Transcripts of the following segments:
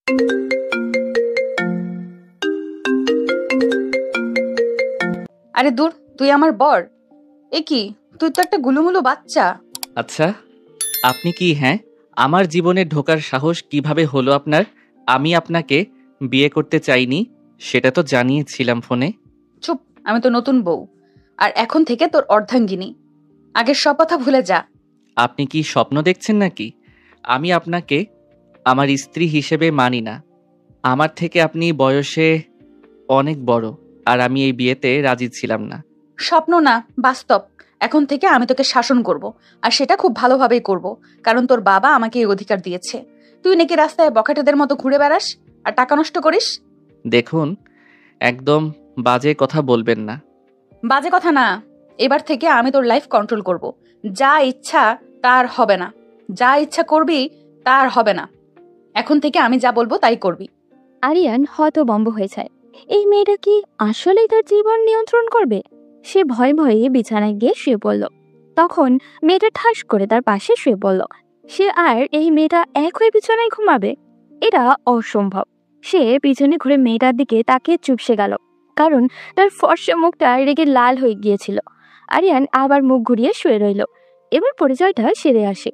আরে দূর, তুই আমার বর? এ কি, তুই তো একটা গুলুমুলু বাচ্চা। আচ্ছা, আপনি কি আমার জীবনে ঢোকার সাহস কিভাবে হলো আপনার? আমি আপনাকে বিয়ে করতে চাইনি, সেটা তো জানিয়েছিলাম ফোনে। চুপ, আমি তো নতুন বউ, আর এখন থেকে তোর অর্ধাঙ্গিনী। আগের সব কথা ভুলে যা। আপনি কি স্বপ্ন দেখছেন নাকি? আমি আপনাকে আমার স্ত্রী হিসেবে মানি না। আমার থেকে আপনি বয়সে অনেক বড়, আর আমি এই বিয়েতে রাজি ছিলাম না। স্বপ্ন না, বাস্তব। এখন থেকে আমি তোকে শাসন করব, আর সেটা খুব ভালোভাবেই করব, কারণ তোর বাবা আমাকে এই অধিকার দিয়েছে। তুই নাকি রাস্তায় বখাটেদের মতো ঘুরে বেড়াস আর টাকা নষ্ট করিস। দেখুন, একদম বাজে কথা বলবেন না। বাজে কথা না, এবার থেকে আমি তোর লাইফ কন্ট্রোল করব। যা ইচ্ছা তার হবে না, যা ইচ্ছা করবি তার হবে না। এখন থেকে আমি যা বলবো তাই করবি। আরিয়ান হতভম্ব হয়ে যায়। এই মেয়েটা কি আসলেই তার জীবন নিয়ন্ত্রণ করবে? সে ভয়ে ভয়ে বিছানায় গিয়ে শুয়ে পড়ল। তখন মেয়েটা ঠাস করে তার পাশে শুয়ে পড়ল। সে আর এই মেয়েটা এক হয়ে বিছানায় ঘুমাবে? এটা অসম্ভব। সে পিছনে ঘুরে মেয়েটার দিকে তাকিয়ে চুপসে গেল, কারণ তার ফর্সা মুখটা রেগে লাল হয়ে গিয়েছিল। আরিয়ান আবার মুখ ঘুরিয়ে শুয়ে রইল। এবার পরিচয়টা সেরে আসে।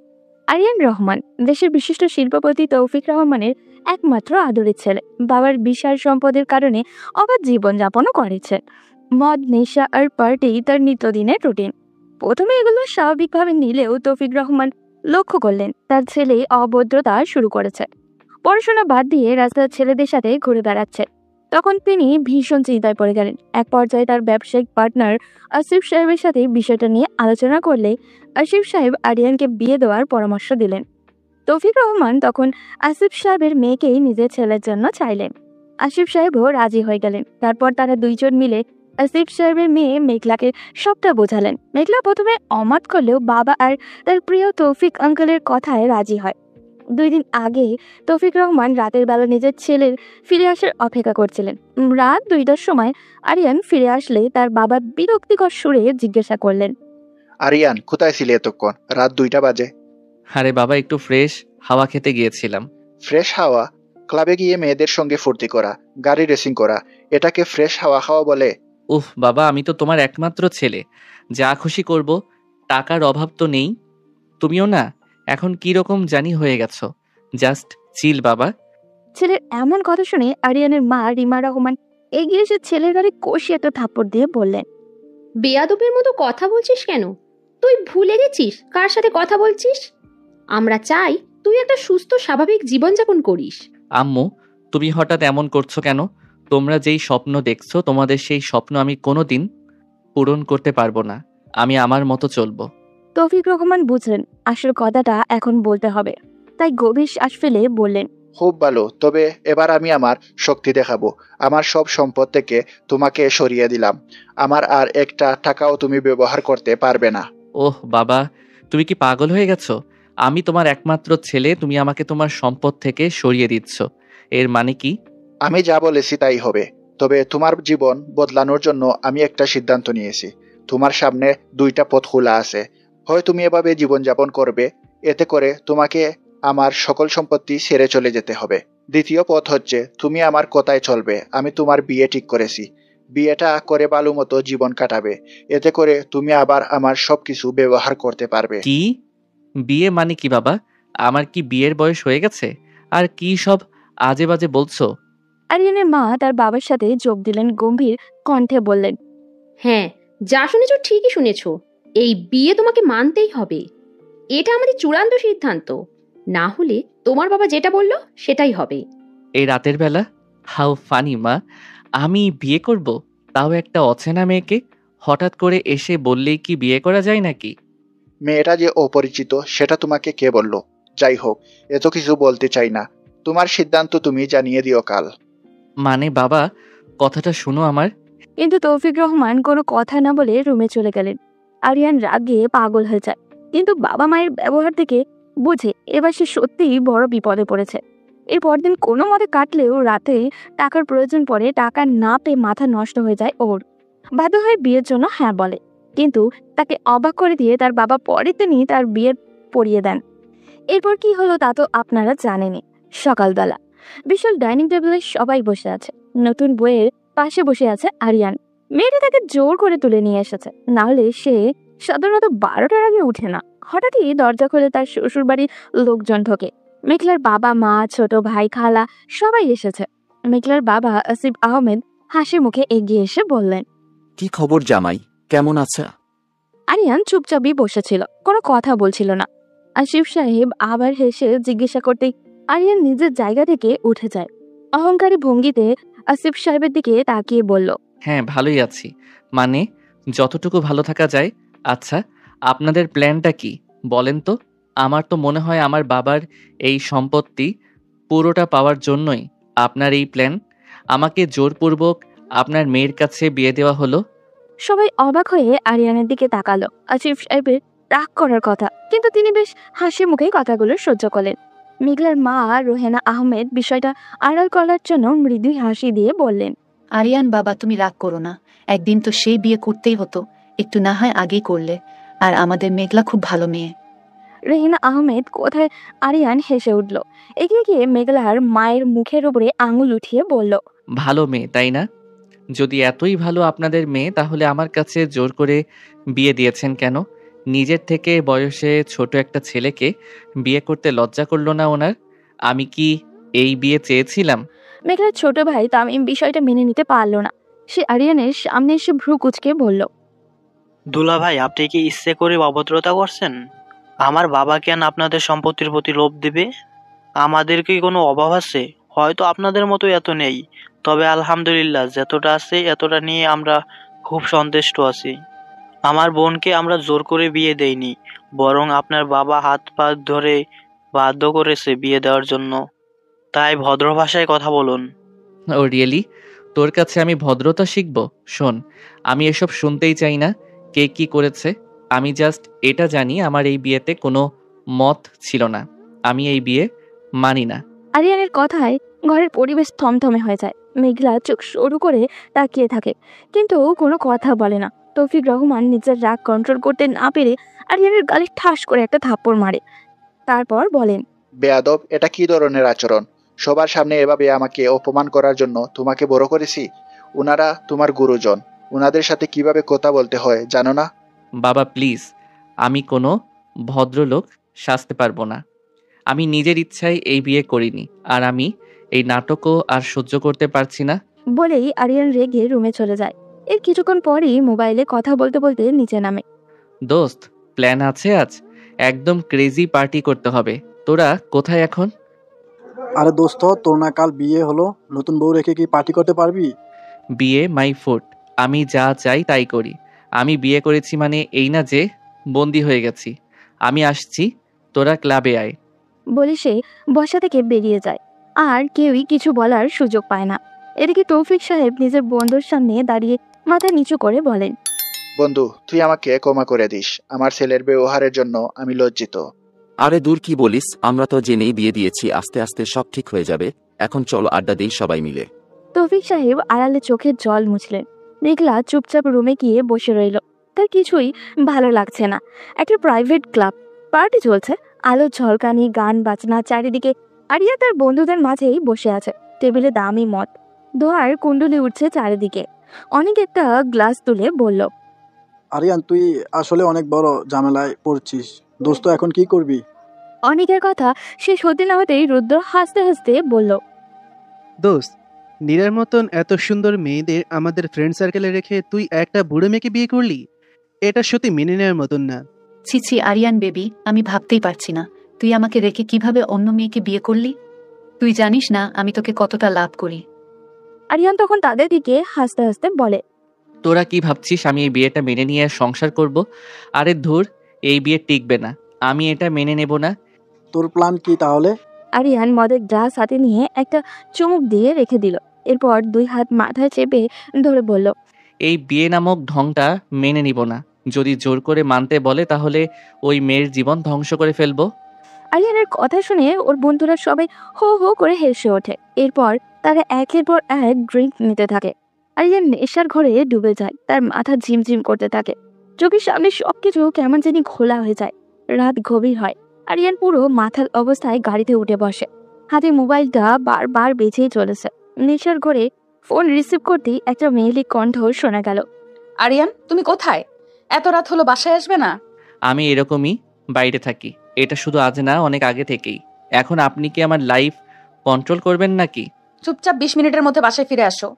আরিয়ান রহমান দেশের বিশিষ্ট শিল্পপতি তৌফিক রহমানের একমাত্র আদরের ছেলে। বাবার বিশাল সম্পদের কারণে অবাধ জীবনযাপনও করেছেন। মদ, নেশা আর পার্টি তার নিত্যদিনের রুটিন। প্রথমে এগুলো স্বাভাবিকভাবে নিলেও তৌফিক রহমান লক্ষ্য করলেন তার ছেলে অভদ্রতা শুরু করেছে। পড়াশোনা বাদ দিয়ে রাস্তার ছেলেদের সাথে ঘুরে বেড়াচ্ছে। তখন তিনি ভীষণ চিন্তায় পড়ে গেলেন। এক পর্যায়ে তার ব্যবসায়িক পার্টনার আসিফ সাহেবের সাথে বিষয়টা নিয়ে আলোচনা করলে আসিফ সাহেব আরিয়ানকে বিয়ে দেওয়ার পরামর্শ দিলেন। তৌফিক রহমান তখন আসিফ সাহেবের মেয়েকেই নিজের ছেলের জন্য চাইলেন। আসিফ সাহেবও রাজি হয়ে গেলেন। তারপর তারা দুইজন মিলে আসিফ সাহেবের মেয়ে মেঘলাকে সবটা বোঝালেন। মেঘলা প্রথমে অমত করলেও বাবা আর তার প্রিয় তৌফিক আঙ্কেলের কথায় রাজি হয়। 2 দিন আগে তৌফিক রহমান রাতের বেলা নিজের ছেলের ফিরে আসার অপেক্ষা করছিলেন। রাত 2টার সময় আরিয়ান ফিরে আসলে তার বাবা বিরক্তিকর সুরে জিজ্ঞাসা করলেন, আরিয়ান, কোথায় ছিলে এতক্ষণ? রাত 2টা বাজে। আরে বাবা, একটু ফ্রেশ হাওয়া খেতে গিয়েছিলাম। ফ্রেশ হাওয়া? ক্লাবে গিয়ে মেয়েদের সঙ্গে ফুর্তি করা, গাড়ি রেসিং করা, এটাকে ফ্রেশ হাওয়া খাওয়া বলে? উফ বাবা, আমি তো তোমার একমাত্র ছেলে, যা খুশি করব। টাকার অভাব তো নেই। তুমিও না এখন কি রকম জানি হয়ে গেছো। জাস্ট চিল বাবা। ছেলের এমন কথা শুনে আরিয়ানের মা রিমা রহমান এগিয়ে এসে ছেলের গাড়ি কষি একটা থাপ্পড় দিয়ে বললেন, বেয়াদবের মতো কথা বলছিস কেন? তুই ভুলে গেছিস কার সাথে কথা বলছিস? আমরা চাই তুই একটা সুস্থ স্বাভাবিক জীবনযাপন করিস। আম্মু, তুমি হঠাৎ এমন করছো কেন? তোমরা যেই স্বপ্ন দেখছো, তোমাদের সেই স্বপ্ন আমি কোনোদিন পূরণ করতে পারবো না। আমি আমার মতো চলবো। তৌফিক রহমান বুঝলেন আসল কথাটা এখন বলতে হবে, তাই গভীর শ্বাস ফেলে বললেন, খুব ভালো, তবে এবার আমি আমার শক্তি দেখাবো। আমার সব সম্পদ থেকে তোমাকে সরিয়ে দিলাম। আমার আর একটা টাকাও তুমি ব্যবহার করতে পারবে না। ওহ বাবা, তুমি কি পাগল হয়ে গেছো? আমি তোমার একমাত্র ছেলে, তুমি আমাকে তোমার সম্পদ থেকে সরিয়ে দিচ্ছ, এর মানে কি? আমি যা বলেছি তাই হবে। তবে তোমার জীবন বদলানোর জন্য আমি একটা সিদ্ধান্ত নিয়েছি। তোমার সামনে 2টা পথ খোলা আছে। হয় তুমি এভাবে জীবনযাপন করবে, এতে করে তোমাকে আমার সকল সম্পত্তি ছেড়ে চলে যেতে হবে। দ্বিতীয় পথ হচ্ছে তুমি আমার কথায় চলবে। আমি তোমার বিয়ে ঠিক করেছি। বিয়েটা করে ভালো মতো জীবন কাটাবে। এতে করে তুমি আবার আমার সবকিছু ব্যবহার করতে পারবে। কি? বিয়ে মানে কি বাবা? আমার কি বিয়ের বয়স হয়ে গেছে? আর কি সব আজে বাজে বলছো? আরিয়ানের মা তার বাবার সাথে যোগ দিলেন, গম্ভীর কণ্ঠে বললেন, হ্যাঁ, যা শুনেছ ঠিকই শুনেছ। এই বিয়ে তোমাকে মানতেই হবে। এটা আমাদের চূড়ান্ত সিদ্ধান্ত। না হলে তোমার বাবা যেটা বললো সেটাই হবে। এই রাতের বেলা? হাউ ফানি মা! আমি বিয়ে করব, তাও একটা অচেনা মেয়েকে? হঠাৎ করে এসে বললেই কি বিয়ে করা যায় নাকি? মেয়েটা যে অপরিচিত সেটা তোমাকে কে বলল? যাই হোক, এত কিছু বলতে চাই না। তোমার সিদ্ধান্ত তুমি জানিয়ে দিও কাল। মানে বাবা, কথাটা শুনো আমার। কিন্তু তৌফিক রহমান কোনো কথা না বলে রুমে চলে গেলেন। আরিয়ান রাগে পাগল হয়ে যায়, কিন্তু বাবা মায়ের ব্যবহার থেকে বুঝে এবার সে সত্যিই বড় বিপদে পড়েছে। এই পরদিন কোনো মতে কাটলেও রাতে টাকার প্রয়োজন পড়ে। টাকা না পেয়ে মাথা নষ্ট হয়ে যায় ওর। বাধ্য হয়ে বিয়ের জন্য হ্যাঁ বলে, কিন্তু তাকে অবাক করে দিয়ে তার বাবা পরের দিনই তার বিয়ে পড়িয়ে দেন। এরপর কি হলো তা তো আপনারা জানেনই। সকালবেলা বিশাল ডাইনিং টেবিলে সবাই বসে আছে। নতুন বইয়ের পাশে বসে আছে আরিয়ান। মেয়েটা তাকে জোর করে তুলে নিয়ে এসেছে, না হলে সে সাধারণত 12টার আগে উঠে না। হঠাৎই দরজা খুলে তার শ্বশুর বাড়ির লোকজন ঢোকে। মেঘলার বাবা, মা, ছোট ভাই, খালা সবাই এসেছে। মেঘলার বাবা আসিফ আহমেদ হাসি মুখে এগিয়ে এসে বললেন, কি খবর জামাই, কেমন আছে? আরিয়ান চুপচাপই বসেছিল, কোনো কথা বলছিল না। আসিফ সাহেব আবার হেসে জিজ্ঞাসা করতেই আরিয়ান নিজের জায়গা থেকে উঠে যায়। অহংকারী ভঙ্গিতে আসিফ সাহেবের দিকে তাকিয়ে বলল, হ্যাঁ ভালোই আছি, মানে যতটুকু ভালো থাকা যায়। আচ্ছা, আপনাদের প্ল্যানটা কি বলেন তো? আমার তো মনে হয় আমার বাবার এই সম্পত্তি পুরোটা পাওয়ার জন্যই আপনার এই প্ল্যান। আমাকে জোরপূর্বক আপনার মেয়ের কাছে বিয়ে দেওয়া হলো। সবাই অবাক হয়ে আরিয়ানের দিকে তাকালো। আসিফ সাহেবের রাগ করার কথা, কিন্তু তিনি বেশ হাসি মুখেই কথাগুলো সহ্য করলেন। মেঘলার মা রোহেনা আহমেদ বিষয়টা আড়াল করার জন্য মৃদু হাসি দিয়ে বললেন, আরিয়ান বাবা, তুমি রাগ করো না। একদিন তো সেই বিয়ে করতেই হতো, একটু না হয় আগেই করলে। আর আমাদের মেঘলা খুব ভালো মেয়ে। রেহিনা আহমেদ কোথায় আরিয়ান হেসে উঠল। এগিয়ে গিয়ে মেঘলার মায়ের মুখের উপরে আঙুল উঠিয়ে বলল, ভালো মেয়ে তাই না? যদি এতই ভালো আপনাদের মেয়ে, তাহলে আমার কাছে জোর করে বিয়ে দিয়েছেন কেন? নিজের থেকে বয়সে ছোট একটা ছেলেকে বিয়ে করতে লজ্জা করলো না ওনার? আমি কি এই বিয়ে চেয়েছিলাম? মেঘলার ছোট ভাই তামিম বিষয়টা মেনে নিতে পারল না। সে আরিয়ানের সামনে এসে ভ্রু কুচকে বলল, দুলা ভাই, আপনি কি ইচ্ছে করে অভদ্রতা করছেন? আমার বাবা কেন আপনাদের সম্পত্তির প্রতি লোভ দিবে? আমাদের কি কোনো অভাব আছে? হয়তো আপনাদের মতো এত নেই, তবে আলহামদুলিল্লাহ যতটা আছে এতটা নিয়ে আমরা খুব সন্তুষ্ট আছি। আমার বোনকে আমরা জোর করে বিয়ে দেইনি, বরং আপনার বাবা হাত পা ধরে বাধ্য করেছে বিয়ে দেওয়ার জন্য। তাই ভদ্র ভাষায় কথা বলুন। ও রিয়েলি? তোর কাছে আমি ভদ্রতা শিখব? শোন, আমি এসব শুনতেই চাই না কে কি করেছে। আমি জাস্ট এটা জানি আমার এই বিয়েতে কোনো মত ছিল না। আমি এই বিয়ে মানি না। আরিয়ানের কথায় ঘরের পরিবেশ থমথমে হয়ে যায়। মেঘলা চোখ সরু করে তাকিয়ে থাকে, কিন্তু কোনো কথা বলে না। তৌফিক রহমান নিজের রাগ কন্ট্রোল করতে না পেরে আরিয়ানের গালে ঠাস করে একটা থাপ্পড় মারে। তারপর বলেন, বেয়াদব, এটা কি ধরনের আচরণ? সবার সামনে এভাবে আমাকে অপমান করার জন্য তোমাকে বড় করেছি। উনারা তোমার গুরুজন, উনাদের সাথে কিভাবে কথা বলতে হয় জানো না? বাবা প্লিজ, আমি কোনো ভদ্রলোক সাজতে পারবো না। আমি নিজের ইচ্ছায় এই বিয়ে করিনি, আর আমি এই নাটকও আর সহ্য করতে পারছি না। বলেই আরিয়ান রেগে রুমে চলে যায়। এর কিছুক্ষণ পরই মোবাইলে কথা বলতে বলতে নিচে নামে। দোস্ত, প্ল্যান আছে আজ, একদম ক্রেজি পার্টি করতে হবে। তোরা কোথায় এখন? আরে দোস্ত, তোর না কাল বিয়ে হলো, নতুন বউ রেখে কি পার্টি করতে পারবি? বিয়ে মাই ফুট, আমি যা চাই তাই করি। আমি বিয়ে করেছি মানে এই না যে বন্দি হয়ে গেছি। আমি আসছি, তোরা ক্লাবে আয়। বলে সে বসা থেকে বেরিয়ে যায়, আর কেউই কিছু বলার সুযোগ পায় না। এদিকে তৌফিক সাহেব নিজের বন্ধুর সামনে দাঁড়িয়ে মাথা নিচু করে বলেন, বন্ধু, তুই আমাকে ক্ষমা করে দিস। আমার ছেলের ব্যবহারের জন্য আমি লজ্জিত। আরে দূর, কি বলিস, আমরা তো জেনেই বিয়ে দিয়েছি, আস্তে আস্তে সব ঠিক হয়ে যাবে। এখন চলো আড্ডা দেই সবাই মিলে। তৌফিক সাহেব আড়ালে চোখের জল মুছলেন। মেঘলা চুপচাপ রুমে গিয়ে বসে রইল। তার কিছুই ভালো লাগছে না। একটা প্রাইভেট ক্লাব, পার্টি চলছে, আলো ঝলকানি, গান বাজনা চারিদিকে। আরিয়া তার বন্ধুদের মাঝেই বসে আছে। টেবিলে দামি মদ, দোয়ার কুণ্ডলি উঠছে চারিদিকে। অনেক একটা গ্লাস তুলে বলল, আরিয়ান, তুই আসলে অনেক বড় ঝামেলায় পড়ছিস। দোস্ত, এখন কি করবি? অনেকের কথা শেষ হতে না হতেই রুদ্র হাসতে হাসতে বলল, দোস্ত, নীরার মতন এত সুন্দর মেয়েদের আমাদের ফ্রেন্ড সার্কেলে রেখে তুই একটা বুড়ো মেয়েকে বিয়ে করলি? এটা সত্যি মেনে নেওয়ার মতন না। ছি আরিয়ান বেবি, আমি ভাবতেই পারছি না তুই আমাকে রেখে কিভাবে অন্য মেয়েকে বিয়ে করলি। তুই জানিস না আমি তোকে কতটা লাভ করি। আরিয়ান তখন তাদের দিকে হাসতে হাসতে বলে, তোরা কি ভাবছিস আমি এই বিয়েটা মেনে নিয়ে সংসার করব? আরে ধুর, এই বিয়ে টিকবে না, আমি এটা মেনে নেব না। তোর প্ল্যান কি তাহলে? আরিয়ান মদের গ্লাস হাতে নিয়ে একটা চুমুক দিয়ে রেখে দিল। এরপর দুই হাত মাথায় চেপে ধরে বলল, এই বিয়ে নামক ঢংটা মেনে নিব না। যদি জোর করে মানতে বলে তাহলে ওই মেয়ের জীবন ধ্বংস করে ফেলবো। আরিয়ানের কথা শুনে ওর বন্ধুরা সবাই হো হো করে হেসে ওঠে। এরপর তারা একের পর এক ড্রিঙ্ক নিতে থাকে। আরিয়ান নেশার ঘরে ডুবে যায়। তার মাথা ঝিমঝিম করতে থাকে। চোখের সামনে সবকিছু কেমন জানি খোলা হয়ে যায়। রাত গভীর হয়। আরিয়ান পুরো মাথার অবস্থায় গাড়িতে উঠে বসে। হাতে মোবাইলটা বারবার বেজেই চলেছে। নেশার ঘরে ফোন রিসিভ করতেই একটা মেয়েলি কণ্ঠ শোনা গেল। আরিয়ান, তুমি কোথায়? এত রাত হলো, বাসায় আসবে না? আমি এরকমই বাইরে থাকি, এটা শুধু আজ না, অনেক আগে থেকেই। এখন আপনি কি আমার লাইফ কন্ট্রোল করবেন নাকি? চুপচাপ 20 মিনিটের মধ্যে বাসায় ফিরে আসো।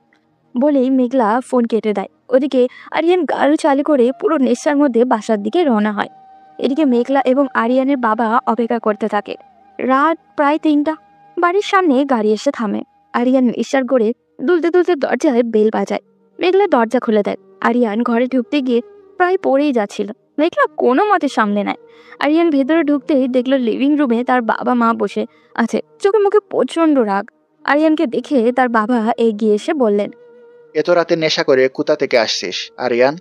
বলেই মেঘলা ফোন কেটে দেয়। ওদিকে আরিয়ান গাড়ি চালু করে পুরো নেশার মধ্যে বাসার দিকে রওনা হয়। এদিকে মেঘলা এবং আরিয়ানের বাবা অপেক্ষা করতে থাকে। রাত প্রায় 3টা। বাড়ির সামনে গাড়ি এসে থামে। আরিয়ান নেশার ঘরে দুলতে দুলতে দরজায় বেল বাজায়। মেঘলা দরজা খুলে দেয়। আরিয়ান ঘরে ঢুকতে গিয়ে প্রায় পড়েই যাচ্ছিল। মেঘলা কোনো মতে সামনে নেয়। আরিয়ান ভেতরে ঢুকতেই দেখলো লিভিং রুমে তার বাবা মা বসে আছে, চোখে মুখে প্রচন্ড রাগ। আরিয়ানকে দেখে তার বাবা এগিয়ে এসে বললেন, এত রাতে নেশা করে কোথা থেকে আসছিস আরিয়ান?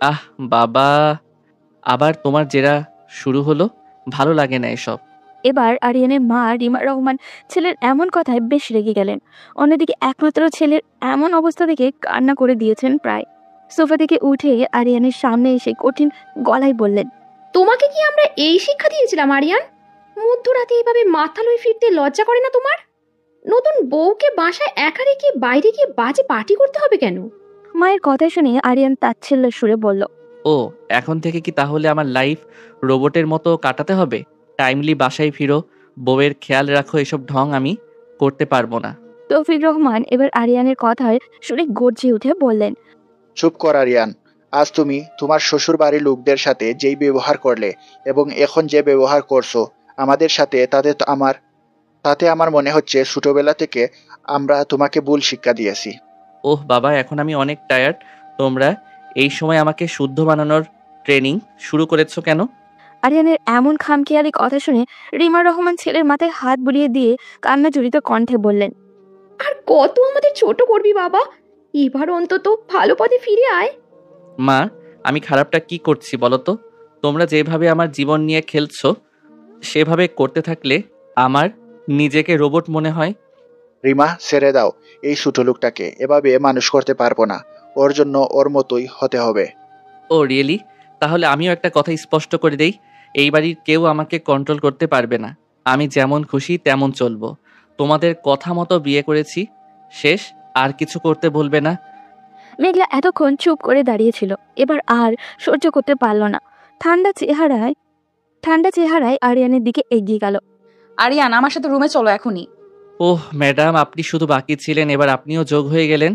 আহ বাবা, আবার তোমার জেরা শুরু হলো? ভালো লাগে না এসব। এবার আরিয়ানের মা রিমা রহমান ছেলের এমন কথায় বেশ রেগে গেলেন। অন্যদিকে একমাত্র ছেলের এমন অবস্থা দেখে কান্না করে দিয়েছেন প্রায়। সোফা থেকে উঠে আরিয়ানের সামনে এসে কঠিন গলায় বললেন, তোমাকে কি আমরা এই শিক্ষা দিয়েছিলাম আরিয়ান? মধ্যরাতে এইভাবে মাথা লয়ে ফিরতে লজ্জা করে না তোমার? নতুন বউকে বাসায় একা রেখে বাইরে গিয়ে বাজে পার্টি করতে হবে কেন? মায়ের কথা শুনে আরিয়ান তাচ্ছিল্যের সুরে বলল, ও, এখন থেকে কি তাহলে আমার লাইফ রোবটের মতো কাটাতে হবে? টাইমলি বাসায় ফিরো, বউয়ের খেয়াল রাখো, এসব ঢং আমি করতে পারবো না। তৌফিক রহমান এবার আরিয়ানের কথায় শুনে গর্জে উঠে বললেন, চুপ কর আরিয়ান। আজ তুমি তোমার শ্বশুর বাড়ির লোকদের সাথে যেই ব্যবহার করলে এবং এখন যে ব্যবহার করছো আমাদের সাথে, তাতে আমার মনে হচ্ছে ছোটবেলা থেকে আমরা তোমাকে ভুল শিক্ষা দিয়েছি। ওহ বাবা, এখন আমি অনেক টায়ার্ড। তোমরা এই সময় আমাকে শুদ্ধ বানানোর ট্রেনিং শুরু করেছো কেন? আরিয়ানের এমন খামখেয়ালি কথা শুনে রিমা রহমান ছেলের মাথায় হাত বুলিয়ে দিয়ে কান্না জড়িত কণ্ঠে বললেন, আর কত আমাদের ছোট করবি বাবা? এবার অন্তত ভালো পথে ফিরে আয়। মা, আমি খারাপটা কি করছি বলো তো? তোমরা যেভাবে আমার জীবন নিয়ে খেলছো সেভাবে করতে থাকলে আমার নিজেকে রোবট মনে হয়। রিমা, ছেড়ে দাও। এই ছোট লোকটাকে এভাবে মানুষ করতে পারবো না। ওর জন্য ওর মতোই হতে হবে। ও রিয়েলি? তাহলে আমিও একটা কথা স্পষ্ট করে দেই, এই বাড়ির কেউ আমাকে কন্ট্রোল করতে পারবে না। আমি যেমন খুশি তেমন চলবো। তোমাদের কথা মতো বিয়ে করেছি, শেষ। আর কিছু করতে বলবে না। মেঘলা এতক্ষণ চুপ করে দাঁড়িয়েছিল, এবার আর সহ্য করতে পারল না। ঠান্ডা চেহারায় আরিয়ানের দিকে এগিয়ে গেল। আরিয়ান, আমার সাথে রুমে চলো এখনই। ওহ ম্যাডাম, আপনি শুধু বাকি ছিলেন, এবার আপনিও যোগ হয়ে গেলেন।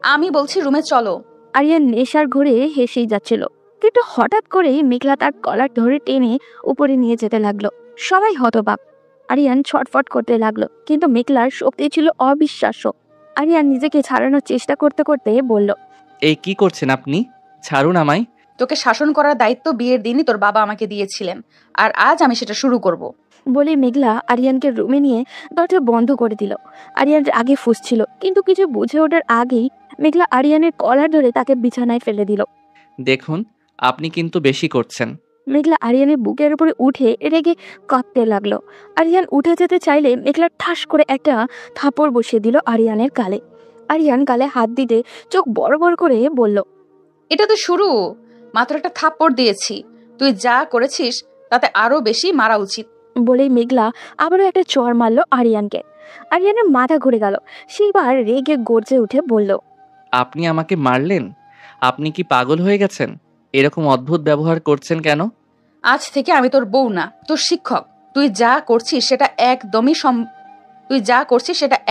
আমি বলছি রুমে চলো। আরিয়ান নেশার ঘোরে হেসেই যাচ্ছিল, কিন্তু হঠাৎ করেই মেঘলা তার কলার ধরে টেনে উপরে নিয়ে যেতে লাগলো। সবাই হতবাক। আরিয়ান ছটফট করতে লাগলো, কিন্তু মেঘলার শক্তি ছিল অবিশ্বাস্য। আরিয়ান নিজেকে ছাড়ানোর চেষ্টা করতে করতে বলল, এই কি করছেন আপনি? ছাড়ুন আমায়। তোকে শাসন করার দায়িত্ব বিয়ের দিনই তোর বাবা আমাকে দিয়েছিলেন, আর আজ আমি সেটা শুরু করব। বলে মেঘলা আরিয়ানকে রুমে নিয়ে দরজা বন্ধ করে দিল। আরিয়ান আগে ফুঁসছিল, কিন্তু কিছু বুঝে ওঠার আগেই মেঘলা আরিয়ানের কলার ধরে তাকে বিছানায় ফেলে দিল। দেখুন, আপনি কিন্তু বেশি করছেন। মেঘলা আরিয়ানের বুকের উপরে উঠে রেগে কাঁপতে লাগলো। আরিয়ান উঠে যেতে চাইলে মেঘলা ঠাস করে একটা থাপড় বসিয়ে দিল আরিয়ানের গালে। আরিয়ান গালে হাত দিতে চোখ বড় বড় করে বলল, এটা তো শুরু, মাত্র একটা থাপ্পড় দিয়েছি। তুই যা করেছিস তাতে আরো বেশি মারা উচিত। বলেই মেঘলা আবারও একটা চড় মারল আরিয়ানকে। আরিয়ানের মাথা ঘুরে গেল। সেইবার রেগে গর্জে উঠে বলল, আপনি আমাকে মারলেন? আপনি কি পাগল হয়ে গেছেন? এরকম অদ্ভুত ব্যবহার করছেন কেন? আজ থেকে আমি তোর বউ না, তোর শিক্ষক। তুই যা করছিস সেটা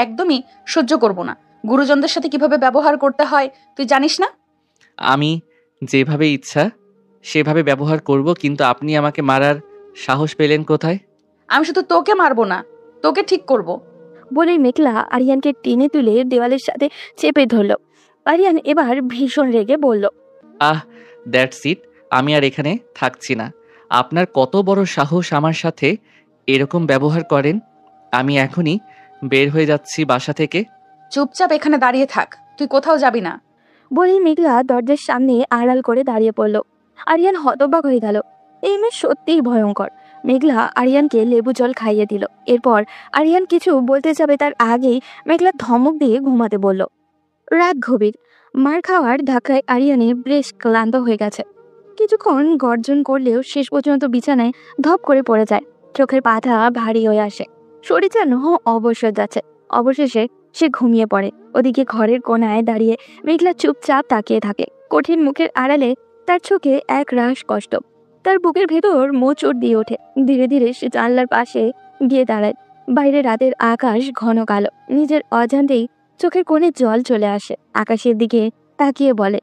একদমই সহ্য করব না। গুরুজনদের সাথে কিভাবে ব্যবহার করতে হয় তুই জানিস না? আমি যেভাবে ইচ্ছা সেভাবে ব্যবহার করব, কিন্তু আপনি আমাকে মারার সাহস পেলেন কোথায়? আমি শুধু তোকে মারবো না, তোকে ঠিক করব। বলেই মেঘলা আরিয়ানকে টেনে তুলে দেওয়ালের সাথে চেপে ধরল। আরিয়ান এবার ভীষণ রেগে বলল, আহ, দ্যাটস ইট। আমি আর এখানে থাকছি না। আপনার কত বড় সাহস আমার সাথে এরকম ব্যবহার করেন? আমি এখনই বের হয়ে যাচ্ছি বাসা থেকে। চুপচাপ এখানে দাঁড়িয়ে থাক, তুই কোথাও যাবি না। বলেই মেঘলা দরজার সামনে আড়াল করে দাঁড়িয়ে পড়ল। আরিয়ান হতবাক হয়ে গেল। এই মেয়ে সত্যিই ভয়ঙ্কর। মেঘলা আরিয়ানকে লেবু জল খাইয়ে দিল। এরপর আরিয়ান কিছু বলতে যাবে তার আগেই মেঘলা ধমক দিয়ে ঘুমাতে বলল। রাত গভীর। মার খাওয়ার ধাক্কায় আরিয়ানের বেশ ক্লান্ত হয়ে গেছে। কিছুক্ষণ গর্জন করলেও শেষ পর্যন্ত বিছানায় ধপ করে পড়ে যায়। চোখের পাতা ভারী হয়ে আসে। শরীর যেন অবসর যাচ্ছে। অবশেষে সে ঘুমিয়ে পড়ে। ওদিকে ঘরের কোণায় দাঁড়িয়ে মেঘলা চুপচাপ তাকিয়ে থাকে। কঠিন মুখের আড়ালে তার চোখে এক রাশ কষ্ট। তার বুকের ভেতর মোচড় দিয়ে ওঠে। ধীরে ধীরে সে জানলার পাশে গিয়ে দাঁড়ায়। বাইরে রাতের আকাশ ঘন কালো। নিজের অজান্তেই চোখের কোণে জল চলে আসে। আকাশের দিকে তাকিয়ে বলে,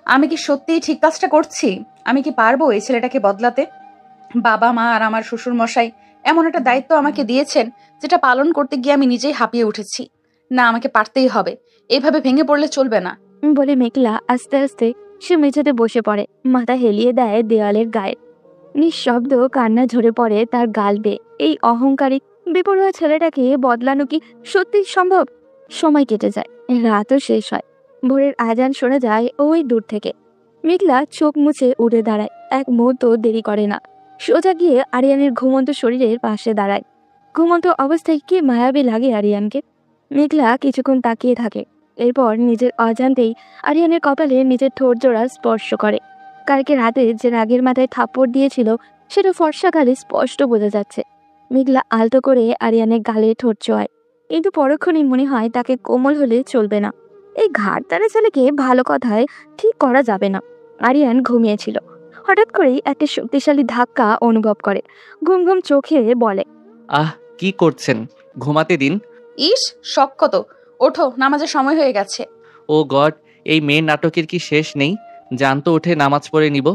আমি কি সত্যিই ঠিক কাজটা করছি? আমি কি পারবো এই ছেলেটাকে বদলাতে? বাবা মা আর আমার শ্বশুর মশাই এমন একটা দায়িত্ব আমাকে দিয়েছেন, যেটা পালন করতে গিয়ে আমি নিজেই হাঁপিয়ে উঠেছি। না, আমাকে পারতেই হবে। এইভাবে ভেঙে পড়লে চলবে না। বলে মেঘলা আস্তে আস্তে সে মেঝেতে বসে পড়ে। মাথা হেলিয়ে দেয় দেওয়ালের গায়ে। নিঃশব্দ কান্না ঝরে পড়ে তার গাল বেয়ে। এই অহংকারী বেপরোয়া ছেলেটাকে বদলানো কি সত্যি সম্ভব? সময় কেটে যায়, রাতও শেষ হয়। ভোরের আজান শোনা যায় ওই দূর থেকে। মেঘলা চোখ মুছে উঠে দাঁড়ায়। এক মুহূর্ত দেরি করে না, সোজা গিয়ে আরিয়ানের ঘুমন্ত শরীরের পাশে দাঁড়ায়। ঘুমন্ত অবস্থায় কি মায়াবী লাগে আরিয়ানকে। মেঘলা কিছুক্ষণ তাকিয়ে থাকে। এরপর নিজের অজান্তেই আরিয়ানের কপালে নিজের ঠোঁট জোড়া স্পর্শ করে। কালকে রাতে যে রাগের মাথায় থাপ্পড় দিয়েছিল সেটা ফর্সা গালে স্পষ্ট বোঝা যাচ্ছে। মেঘলা আলতো করে আরিয়ানের গালে ঠোঁট ছোঁয়ায়, কিন্তু পরক্ষণেই মনে হয় তাকে কোমল হলে চলবে না। এই ঘাড়তারা ছেলেকে ভালো কথায় ঠিক করা যাবে না। আরিয়ান ঘুমিয়েছিল। হঠাৎ করেই একটা শক্তিশালী ধাক্কা অনুভব করে। ঘুম ঘুম চোখে বলে, আহ, কি করছেন? ঘুমাতে দিন। ইস, শখ কত! ওঠো, নামাজের সময় হয়ে গেছে। ও গড, এই মেয়ের নাটকের কি শেষ নেই? জানতো উঠে নামাজ পড়ে নিব।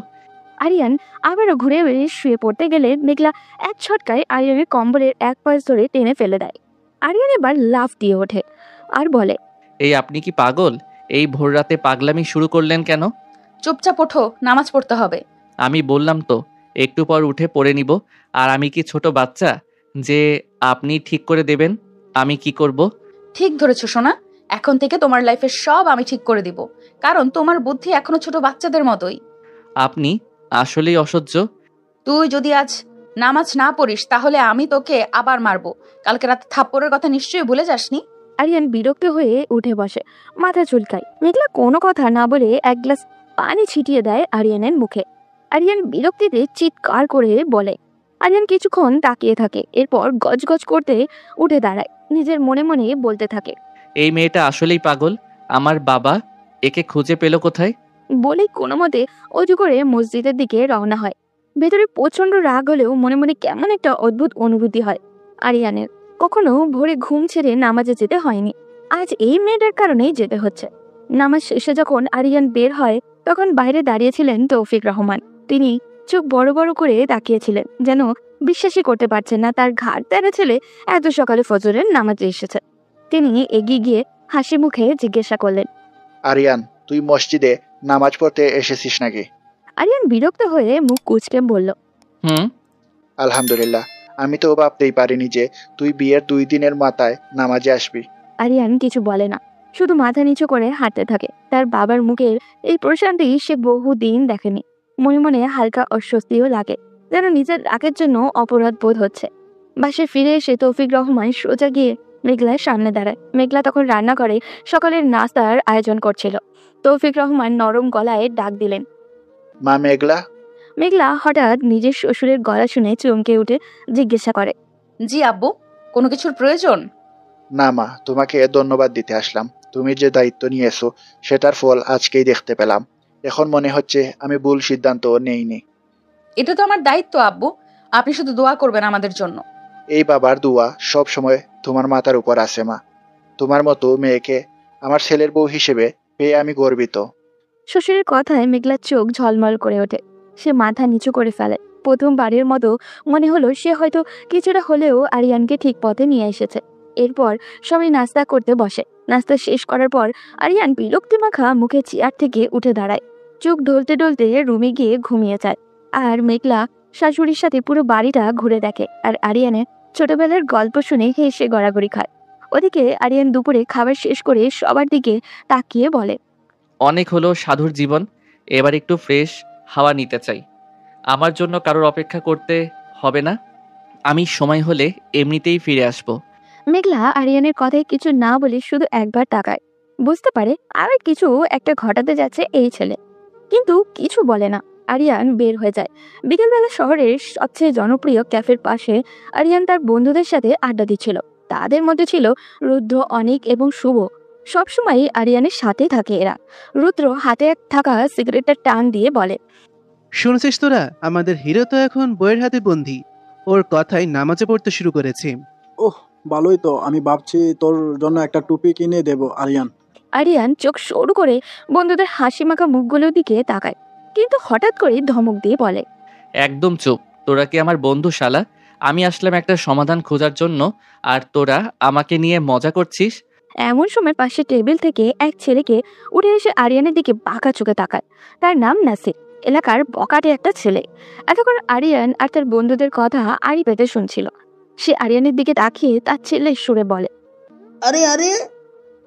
আরিয়ান আবারও ঘুরে বেরিয়ে শুয়ে পড়তে গেলে মেঘলা এক ছটকায় আরিয়ানের কম্বলের এক পাশ ধরে টেনে ফেলে দেয়। আরিয়ান এবার লাফ দিয়ে ওঠে আর বলে, এই আপনি কি পাগল? এই ভোর রাতে পাগলামি শুরু করলেন কেন? চুপচাপ ওঠো, নামাজ পড়তে হবে। আমি বললাম তো একটু পর উঠে পড়ে নিব। আর আমি কি ছোট বাচ্চা যে আপনি ঠিক করে দেবেন আমি কি করব? ঠিক ধরেছো সোনা। এখন থেকে তোমার লাইফের সব আমি ঠিক করে দিব, কারণ তোমার বুদ্ধি এখনো ছোট বাচ্চাদের মতোই। আপনি আসলেই অসহ্য। তুই যদি আজ নামাজ না পড়িস তাহলে আমি তোকে আবার মারবো। কালকে রাতে থাপ্পড়ের কথা নিশ্চয়ই ভুলে যাসনি। আরিয়ান বিরক্ত হয়ে উঠে বসে, মাথা চুলকায়। মেঘলা কোনো কথা না বলে এক গ্লাস পানি ছিটিয়ে দেয় আরিয়ানের মুখে। আরিয়ান বিরক্তিতে চিৎকার করে বলে। আরিয়ান কিছুক্ষণ তাকিয়ে থাকে, এরপর গজগজ করতে উঠে দাঁড়ায়। নিজের মনে মনে বলতে থাকে, এই মেয়েটা আসলেই পাগল। আমার বাবা একে খুঁজে পেল কোথায়? বলেই কোনো মতে অজু করে মসজিদের দিকে রওনা হয়। ভেতরে প্রচন্ড রাগ হলেও মনে মনে কেমন একটা অদ্ভুত অনুভূতি হয় আরিয়ানের। কখনো ভোরে ঘুম ছেড়ে নামাজে যেতে হয়নি, আজ এই মেয়েটার কারণেই যেতে হচ্ছে। নামাজ শেষে যখন আরিয়ান বের হয় তখন বাইরে দাঁড়িয়েছিলেন তৌফিক রহমান। তিনি চোখ বড় বড় করে তাকিয়েছিলেন, যেন বিশ্বাসই করতে পারছেন না তার ঘাড় তেরা ছেলে এত সকালে ফজরের নামাজে এসেছে। তিনি এগিয়ে গিয়ে হাসি মুখে জিজ্ঞাসা করলেন, আরিয়ান, তুই মসজিদে নামাজ পড়তে এসেছিস নাকি? আরিয়ান বিরক্ত হয়ে মুখ কুঁচকে বলল, হুম। আলহামদুলিল্লাহ, আমি তো ভাবতেই পারিনি যে তুই বিয়ের 2 দিনের মাথায় নামাজে আসবি। আরিয়ান কিছু বলে না, শুধু মাথা নিচু করে হাঁটতে থাকে। তার বাবার মুখের এই প্রশান্তি সে বহুদিন দেখেনি। মনে মনে হালকা অস্বস্তিও লাগে, যেন নিজের রাগের জন্য অপরাধ বোধ হচ্ছে। বাসায় ফিরে এসে তৌফিক রহমান সোজা গিয়ে মেঘলার সামনে দাঁড়ায়। মেঘলা তখন রান্না করে সকালের নাস্তার আয়োজন করছিল। তৌফিক রহমান নরম গলায় ডাক দিলেন, মা মেঘলা। মেঘলা হঠাৎ নিজের শ্বশুরের গলা শুনে চমকে উঠে জিজ্ঞাসা করে, জি আব্বু, কোনো কিছুর প্রয়োজন? না মা, তোমাকে ধন্যবাদ দিতে আসলাম। তুমি যে দায়িত্ব নিয়েছো সেটার ফল আজকেই দেখতে পেলাম। এখন মনে হচ্ছে আমি ভুল সিদ্ধান্ত নেইনি। এটা তো আমার দায়িত্ব আব্বু, আপনি শুধু দোয়া করবেন আমাদের জন্য। এই বাবার দোয়া সব সময় তোমার মাথার উপর আছে মা। তোমার মতো মেয়েকে আমার ছেলের বউ হিসেবে পেয়ে আমি গর্বিত। শ্বশুরের কথায় মেঘলার চোখ ঝলমল করে ওঠে। সে মাথা নিচু করে ফেলে। প্রথমবারের মতো মনে হলো সে হয়তো কিছুটা হলেও আরিয়ানকে ঠিক পথে নিয়ে এসেছে। এরপর সবাই নাস্তা করতে বসে। নাস্তা শেষ করার পর আরিয়ান বিরক্তি মাখা মুখে চেয়ার থেকে উঠে দাঁড়ায়। চোখ ডলতে ডলতে রুমে গিয়ে ঘুমিয়ে যায়। আর মেঘলা শাশুড়ির সাথে পুরো বাড়িটা ঘুরে দেখে আর আরিয়ানের ছোটবেলার গল্প শুনে হেসে গড়াগড়ি খায়। ওদিকে আরিয়ান দুপুরে খাবার শেষ করে সবার দিকে তাকিয়ে বলে, অনেক হলো সাধুর জীবন, এবার একটু ফ্রেশ হাওয়া নিতে চাই। আমার জন্য কারোর অপেক্ষা করতে হবে না। আমি সময় হলে এমনিতেই ফিরে আসব। মেঘলা আরিয়ানের কথায় কিছু না বলে শুধু একবার তাকায়। বুঝতে পারে আর কিছু একটা ঘটাতে যাচ্ছে এই ছেলে, কিন্তু কিছু বলে না। আরিয়ান বের হয়ে যায়। বিকেলবেলা শহরের সবচেয়ে জনপ্রিয় ক্যাফের পাশে আরিয়ান তার বন্ধুদের সাথে আড্ডা দিচ্ছিল। তাদের মধ্যে ছিল রুদ্র, অনিক এবং শুভ। সবসময় আরিয়ানের সাথে থাকে এরা। রুদ্র হাতে থাকা সিগারেটটা টান দিয়ে বলে, শুনছিস তোরা, আমাদের হিরো তো এখন বইয়ের হাতে বন্দী। ওর কথায় নামাজে পড়তে শুরু করেছে। ওহ, ভালোই তো। আমি ভাবছি তোর জন্য একটা টুপি কিনে দেব আরিয়ান। আরিয়ান চোখ সরু করে বন্ধুদের হাসি মাখা মুখগুলোর দিকে তাকায়, কিন্তু হঠাৎ করে ধমক দিয়ে বলে, একদম চুপ। তোরা কি আমার বন্ধু শালা? আমি আসলাম একটা সমাধান খোঁজার জন্য, আর তোরা আমাকে নিয়ে মজা করছিস। এমন সময় পাশে টেবিল থেকে এক ছেলেকে উঠে এসে আরিয়ানের দিকে বাঁকা চোখে তাকায়। তার নাম নাসির, এলাকার বকাটে একটা ছেলে। এতক্ষণ আরিয়ান আর তার বন্ধুদের কথা আড়ি পেতে শুনছিল। সে আরিয়ানের দিকে তাকিয়ে তার ছেলের সুরে বলে, আরে আরে,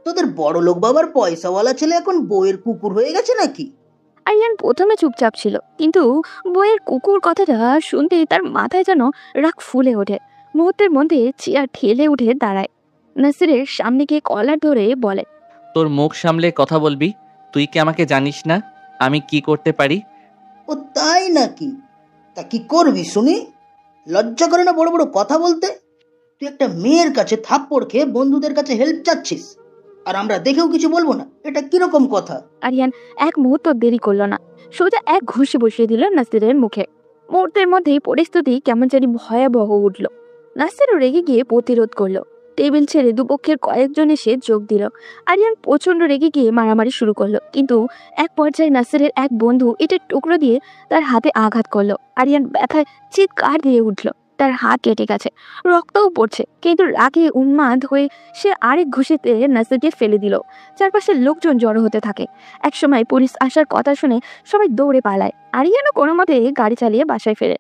তোদের বড় লোক বাবার পয়সাওয়ালা ছেলে এখন বইয়ের কুকুর হয়ে গেছে নাকি? আরিয়ান প্রথমে চুপচাপ ছিল, কিন্তু বইয়ের কুকুর কথাটা শুনতে তার মাথায় যেন রাগ ফুলে ওঠে। মুহূর্তের মধ্যে চেয়ার ঠেলে উঠে দাঁড়ায়। নাসিরের সামনে গিয়ে কলার ধরে বলে, তোর মুখ সামলে কথা বলবি। তুই কি আমাকে জানিস না আমি কি করতে পারি? ও তাই নাকি? তা কি করবি শুনি? লজ্জা করে না বড় বড় কথা বলতে? তুই একটা মেয়ের কাছে থাপ্পড় খেয়ে বন্ধুদের কাছে হেল্প চাচ্ছিস, আর আমরা দেখেও কিছু বলবো না? এটা কিরকম কথা? আরিয়ান এক মুহূর্ত দেরি করলো না, সোজা এক ঘুষি বসিয়ে দিল নাসিরের মুখে। মুহূর্তের মধ্যেই পরিস্থিতি কেমন জানি ভয়াবহ উঠল। নাসিরও রেগে গিয়ে প্রতিরোধ করলো। টেবিল ছেড়ে দুপক্ষের কয়েকজন এসে যোগ দিল। আরিয়ান প্রচন্ড রেগে গিয়ে মারামারি শুরু করলো, কিন্তু এক পর্যায়ে নাসিরের এক বন্ধু ইটের টুকরো দিয়ে তার হাতে আঘাত করলো। আরিয়ান ব্যথায় চিৎকার দিয়ে উঠল। তার হাত কেটে গেছে, রক্তও পড়ছে, কিন্তু রাগে উন্মাদ হয়ে সে আরেক ঘুষিতে নাসিরকে ফেলে দিল। চারপাশের লোকজন জড়ো হতে থাকে। একসময় পুলিশ আসার কথা শুনে সবাই দৌড়ে পালায়। আরিয়ানও কোনো মতে গাড়ি চালিয়ে বাসায় ফেরে।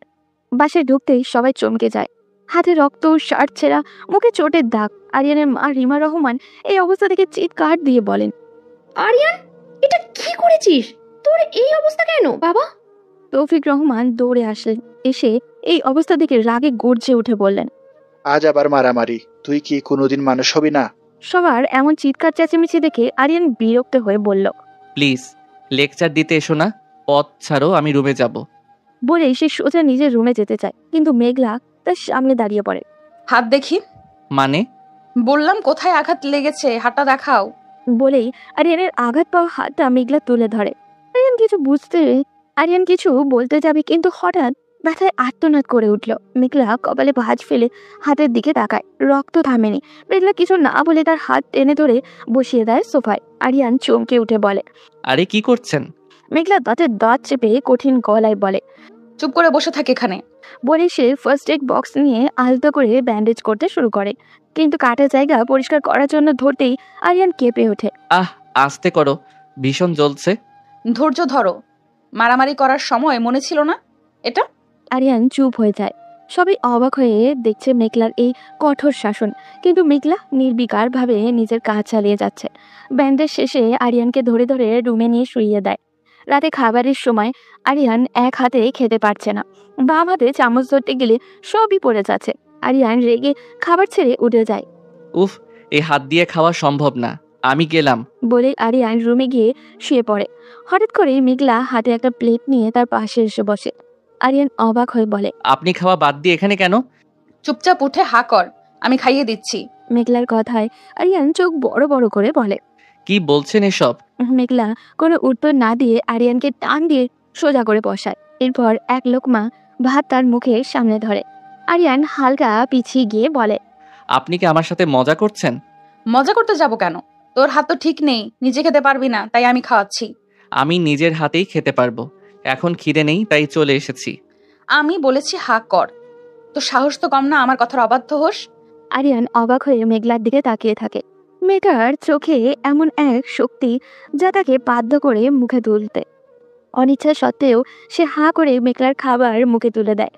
বাসায় ঢুকতেই সবাই চমকে যায়। হাতে রক্ত, শার্ট ছেঁড়া, মুখে চোটের দাগ। আরিয়ানের মা রিমা রহমান এই অবস্থা থেকে চিৎকার দিয়ে বলেন, আরিয়ান, এটা কি করেছিস? তোর এই অবস্থা কেন বাবা? তৌফিক রহমান দৌড়ে আসলেন। এসে এই অবস্থা দেখে রাগে গর্জে উঠে বললেন, আজ আবার মারামারি? তুই কি কোনোদিন মানুষ হবি না? সবার এমন চিৎকার চেঁচামেচি দেখে আরিয়ান বিরক্ত হয়ে বলল, প্লিজ লেকচার দিতে এসো না, পথ ছাড়ো, আমি রুমে যাব। বলেই সে সোজা নিজের রুমে যেতে চায়, কিন্তু মেঘলা তার সামনে দাঁড়িয়ে পড়ে। হাত দেখি। মানে? বললাম কোথায় আঘাত লেগেছে, হাতটা দেখাও। বলেই আরিয়ানের আঘাত পাওয়া হাতটা মেঘলা তুলে ধরে। আরিয়ান কিছু বলতে যাবে, কিন্তু হঠাৎ ব্যথায় আর্তনাদ করে উঠল। মেঘলা কপালে ভাঁজ ফেলে হাতের দিকে তাকায়, রক্ত থামেনি। মেঘলা কিছু না বলে তার হাত টেনে ধরে বসিয়ে দেয় সোফায়। আরিয়ান চমকে উঠে বলে, আরে কি করছেন? মেঘলা দাঁতের দাঁত চেপে কঠিন গলায় বলে, চুপ করে বসে থাকে এখানে। বলে সে ফার্স্ট এড বক্স নিয়ে আলতো করে ব্যান্ডেজ করতে শুরু করে, কিন্তু কাটা জায়গা পরিষ্কার করার জন্য ধরতেই আরিয়ান কেঁপে ওঠে। আস্তে করো, ভীষণ জ্বলছে। ধৈর্য ধরো, মারামারি করার সময় মনে ছিল না এটা? আরিয়ান চুপ হয়ে যায়। সবাই অবাক হয়ে দেখছে মেঘলার এই কঠোর শাসন, কিন্তু মেঘলা নির্বিকার ভাবে নিজের কাজ চালিয়ে যাচ্ছে। ব্যান্ডেজ শেষে আরিয়ানকে ধরে ধরে রুমে নিয়ে শুইয়ে দেয়। রাতে খাবারের সময় আরিয়ান এক হাতে খেতে পারছে না, বাম হাতে চামচ ধরতে গেলে সবই পড়ে যাচ্ছে। আরিয়ান রেগে খাবার ছেড়ে উঠে যায়। উফ, এই হাত দিয়ে খাওয়া সম্ভব না, আমি গেলাম। বলে আরিয়ান রুমে গিয়ে শুয়ে পড়ে। হঠাৎ করে মেঘলা হাতে একটা প্লেট নিয়ে তার পাশে এসে বসে। আরিয়ান অবাক হয়ে বলে, আপনি খাওয়া বাদ দিয়ে এখানে কেন? চুপচাপ উঠে হা কর, আমি খাইয়ে দিচ্ছি। মেঘলার কথায় আরিয়ান চোখ বড় বড় করে বলে, কি বলছেন এসব? মেঘলা কোনো উত্তর না দিয়ে আরিয়ানকে টান দিয়ে সোজা করে বসায়। এরপর এক লোকমা ভাত তার মুখের সামনে ধরে। আরিয়ান হালকা পিছিয়ে গিয়ে বলে, আপনি কি আমার সাথে মজা করছেন? মজা করতে যাব কেন? তোর হাত তো ঠিক নেই, নিজে খেতে পারবি না, তাই আমি খাওয়াচ্ছি। আমি নিজের হাতেই খেতে পারবো, এখন খিদে নেই তাই চলে এসেছি। আমি বলেছি হা কর, তো সাহস তো কম না আমার কথার অবাধ্য হোস। আরিয়ান অবাক হয়ে মেঘলার দিকে তাকিয়ে থাকে। মেঘার চোখে এমন এক শক্তি যা তাকে বাধ্য করে মুখে তুলতে। অনিচ্ছা সত্ত্বেও সে হা করে মেঘলার খাবার মুখে তুলে দেয়।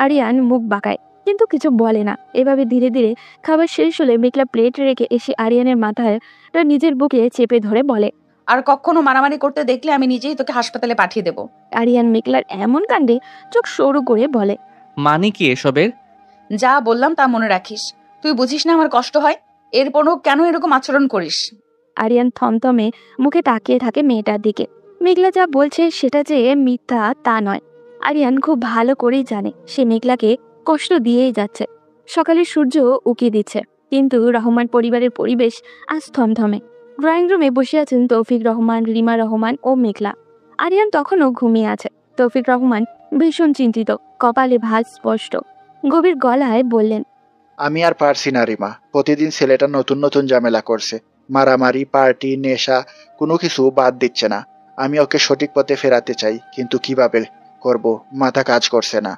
আরিয়ান মুখ বাঁকায়, কিন্তু কিছু বলে না। এভাবে ধীরে ধীরে খাবার শেষ হলে মেঘলা প্লেট রেখে এসে আরিয়ানের মাথায় তার নিজের বুকে চেপে ধরে বলে, আর কখনো মারামারি করতে দেখলে আমি নিজেই তোকে হাসপাতালে পাঠিয়ে দেব। আরিয়ান মেঘলার এমন কাণ্ডে চোখ সরু করে বলে, মানে কি এসবের? যা বললাম তা মনে রাখিস। তুই বুঝিস না আমার কষ্ট হয়, এরপরও কেন এরকম আচরণ করিস? আরিয়ান থমথমে মুখে তাকিয়ে থাকে মেয়েটার দিকে। মেঘলা যা বলছে সেটা যে মিথ্যা তা নয়। আরিয়ান খুব ভালো করেই জানে সে মেঘলাকে কষ্ট দিয়েই যাচ্ছে। সকালে সূর্য উকি দিচ্ছে, কিন্তু রহমান পরিবারের পরিবেশ আজ থমথমে। ড্রয়িং রুমে বসে আছেন তৌফিক রহমান, রিমা রহমান ও মেঘলা। আরিয়ান তখনও ঘুমিয়ে আছে। তৌফিক রহমান ভীষণ চিন্তিত, কপালে ভাঁজ স্পষ্ট। গভীর গলায় বললেন, আমি আর পারছি না রিমা, প্রতিদিন ছেলেটা নতুন নতুন ঝামেলা করছে, মারামারি, পার্টি, নেশা, কোনো কিছু বাদ দিচ্ছে না। আমি ওকে সঠিক পথে ফেরাতে চাই, কিন্তু কিভাবে করব মাথা কাজ করছে না।